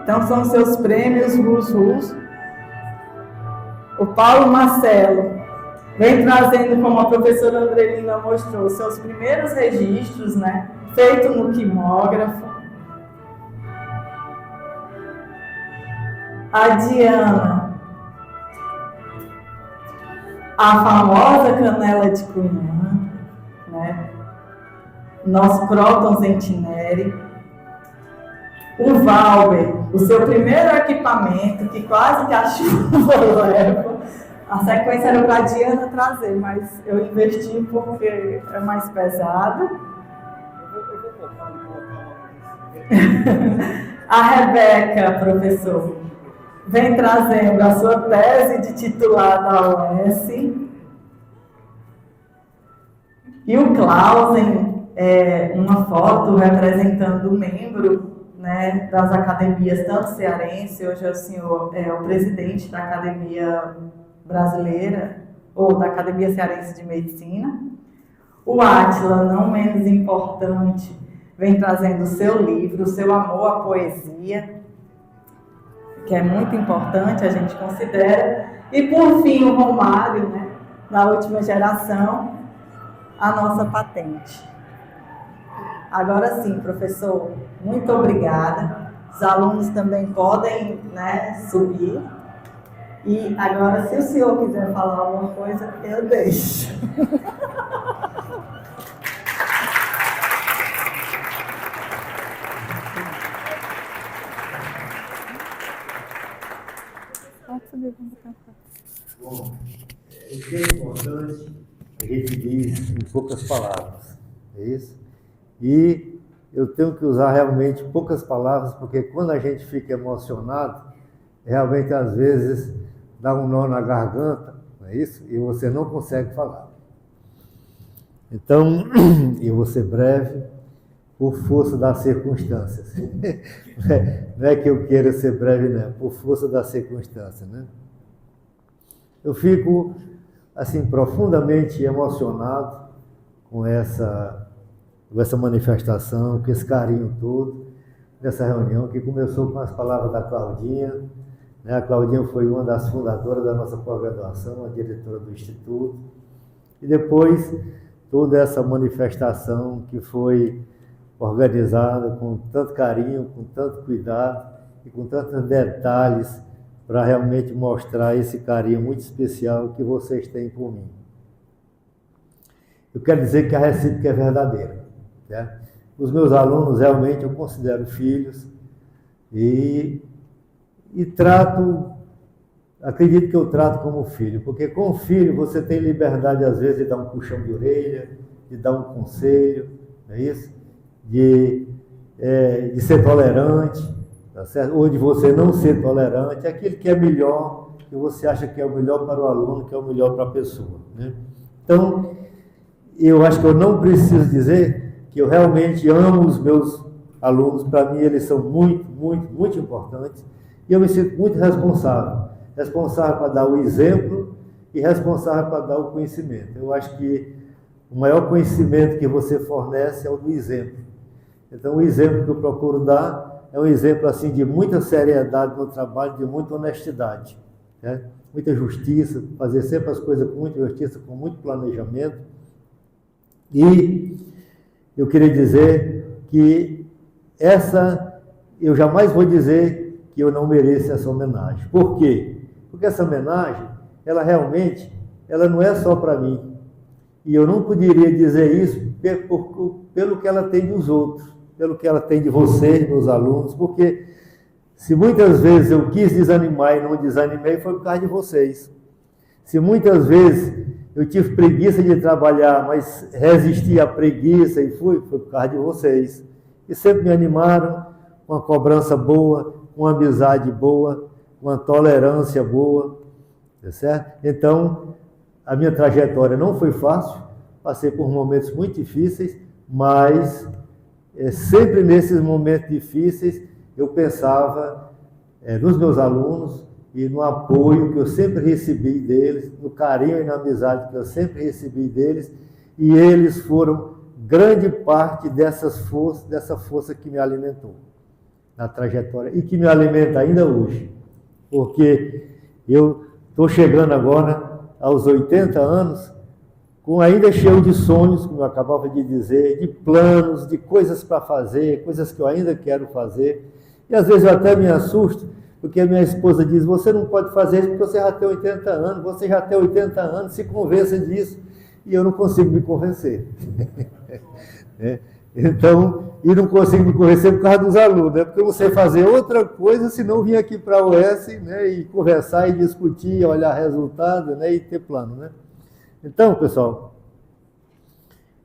Então são seus prêmios Rus. O Paulo Marcelo vem trazendo, como a professora Andrelina mostrou, seus primeiros registros, né, feito no quimógrafo. A Diana, a famosa canela de cunhã, né, nosso Croton Centineri. O Valber, o seu primeiro equipamento, que quase que a chuva leva. A sequência era para a Diana trazer, mas eu investi porque é mais pesado. A Rebeca, professor, vem trazendo a sua tese de titular da UES. E o Clausen, uma foto representando o membro, né, das academias, tanto cearense, hoje o senhor é o presidente da Academia Brasileira, ou da Academia Cearense de Medicina. O Átila, não menos importante, vem trazendo o seu livro, o seu amor à poesia, que é muito importante, a gente considera. E, por fim, o Romário, né, na última geração, a nossa patente. Agora sim, professor, muito obrigada. Os alunos também podem, né, subir. E agora, se o senhor quiser falar alguma coisa, eu deixo. Bom, o que é importante, a gente diz em poucas palavras, é isso? E eu tenho que usar realmente poucas palavras, porque quando a gente fica emocionado, realmente às vezes dá um nó na garganta, não é isso? E você não consegue falar. Então, eu vou ser breve, por força das circunstâncias. Não é que eu queira ser breve, não, por força das circunstâncias, né? Eu fico, assim, profundamente emocionado com essa manifestação, com esse carinho todo, dessa reunião, que começou com as palavras da Claudinha, né? A Claudinha foi uma das fundadoras da nossa pós-graduação, a diretora do Instituto, e depois toda essa manifestação que foi organizada com tanto carinho, com tanto cuidado e com tantos detalhes para realmente mostrar esse carinho muito especial que vocês têm por mim. Eu quero dizer que a recíproca é verdadeira, né? Os meus alunos realmente eu considero filhos e acredito que eu trato como filho, porque com o filho você tem liberdade às vezes de dar um puxão de orelha, de dar um conselho, não é isso? De ser tolerante, tá certo? Ou de você não ser tolerante, aquilo que é melhor, que você acha que é o melhor para o aluno, que é o melhor para a pessoa, né? Então, eu acho que eu não preciso dizer que eu realmente amo os meus alunos, para mim eles são muito, muito, muito importantes, e eu me sinto muito responsável para dar o exemplo e responsável para dar o conhecimento. Eu acho que o maior conhecimento que você fornece é o do exemplo. Então, o exemplo que eu procuro dar é um exemplo assim de muita seriedade no trabalho, de muita honestidade, né? Muita justiça, fazer sempre as coisas com muita justiça, com muito planejamento. E eu queria dizer que eu jamais vou dizer que eu não mereço essa homenagem. Por quê? Porque essa homenagem, ela realmente, ela não é só para mim. E eu não poderia dizer isso pelo que ela tem dos outros, pelo que ela tem de vocês, meus alunos, porque se muitas vezes eu quis desanimar e não desanimei, foi por causa de vocês. Se muitas vezes eu tive preguiça de trabalhar, mas resisti à preguiça e foi por causa de vocês. E sempre me animaram com uma cobrança boa, com uma amizade boa, com uma tolerância boa, tá certo? Então, a minha trajetória não foi fácil, passei por momentos muito difíceis, mas sempre nesses momentos difíceis eu pensava nos meus alunos e no apoio que eu sempre recebi deles, no carinho e na amizade que eu sempre recebi deles, e eles foram grande parte dessa força que me alimentou na trajetória e que me alimenta ainda hoje, porque eu estou chegando agora aos 80 anos, ainda cheio de sonhos, como eu acabava de dizer, de planos, de coisas para fazer, coisas que eu ainda quero fazer, e às vezes eu até me assusto, porque a minha esposa diz, você não pode fazer isso porque você já tem 80 anos, você já tem 80 anos, se convença disso, e eu não consigo me convencer. Então, e não consigo me convencer por causa dos alunos, né? Porque eu não sei fazer outra coisa se não vir aqui para a UES, né? E conversar e discutir, olhar resultado, né? E ter plano, né? Então, pessoal,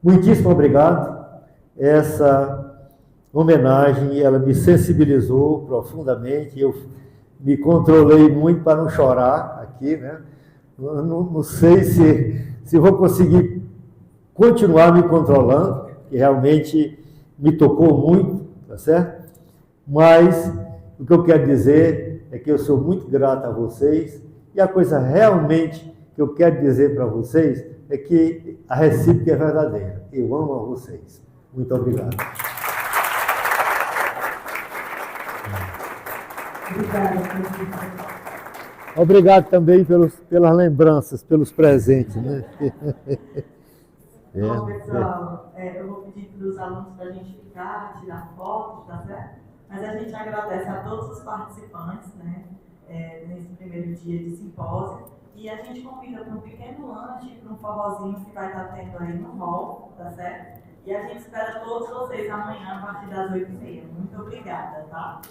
muitíssimo obrigado. Essa homenagem, ela me sensibilizou profundamente, eu me controlei muito para não chorar aqui, né? Não sei se vou conseguir continuar me controlando, que realmente me tocou muito, tá certo? Mas o que eu quero dizer é que eu sou muito grato a vocês, e a coisa realmente que eu quero dizer para vocês é que a recíproca é verdadeira. Eu amo a vocês. Muito obrigado. Obrigado também pelas lembranças, pelos presentes, né? Bom, pessoal, eu vou pedir para os alunos para a gente ficar, tirar fotos, tá certo? Mas a gente agradece a todos os participantes, né, nesse primeiro dia de simpósio. E a gente convida para um pequeno lanche, para um forrozinho que vai estar tendo aí no hall, tá certo? E a gente espera todos vocês amanhã a partir das 8h30. Muito obrigada, tá?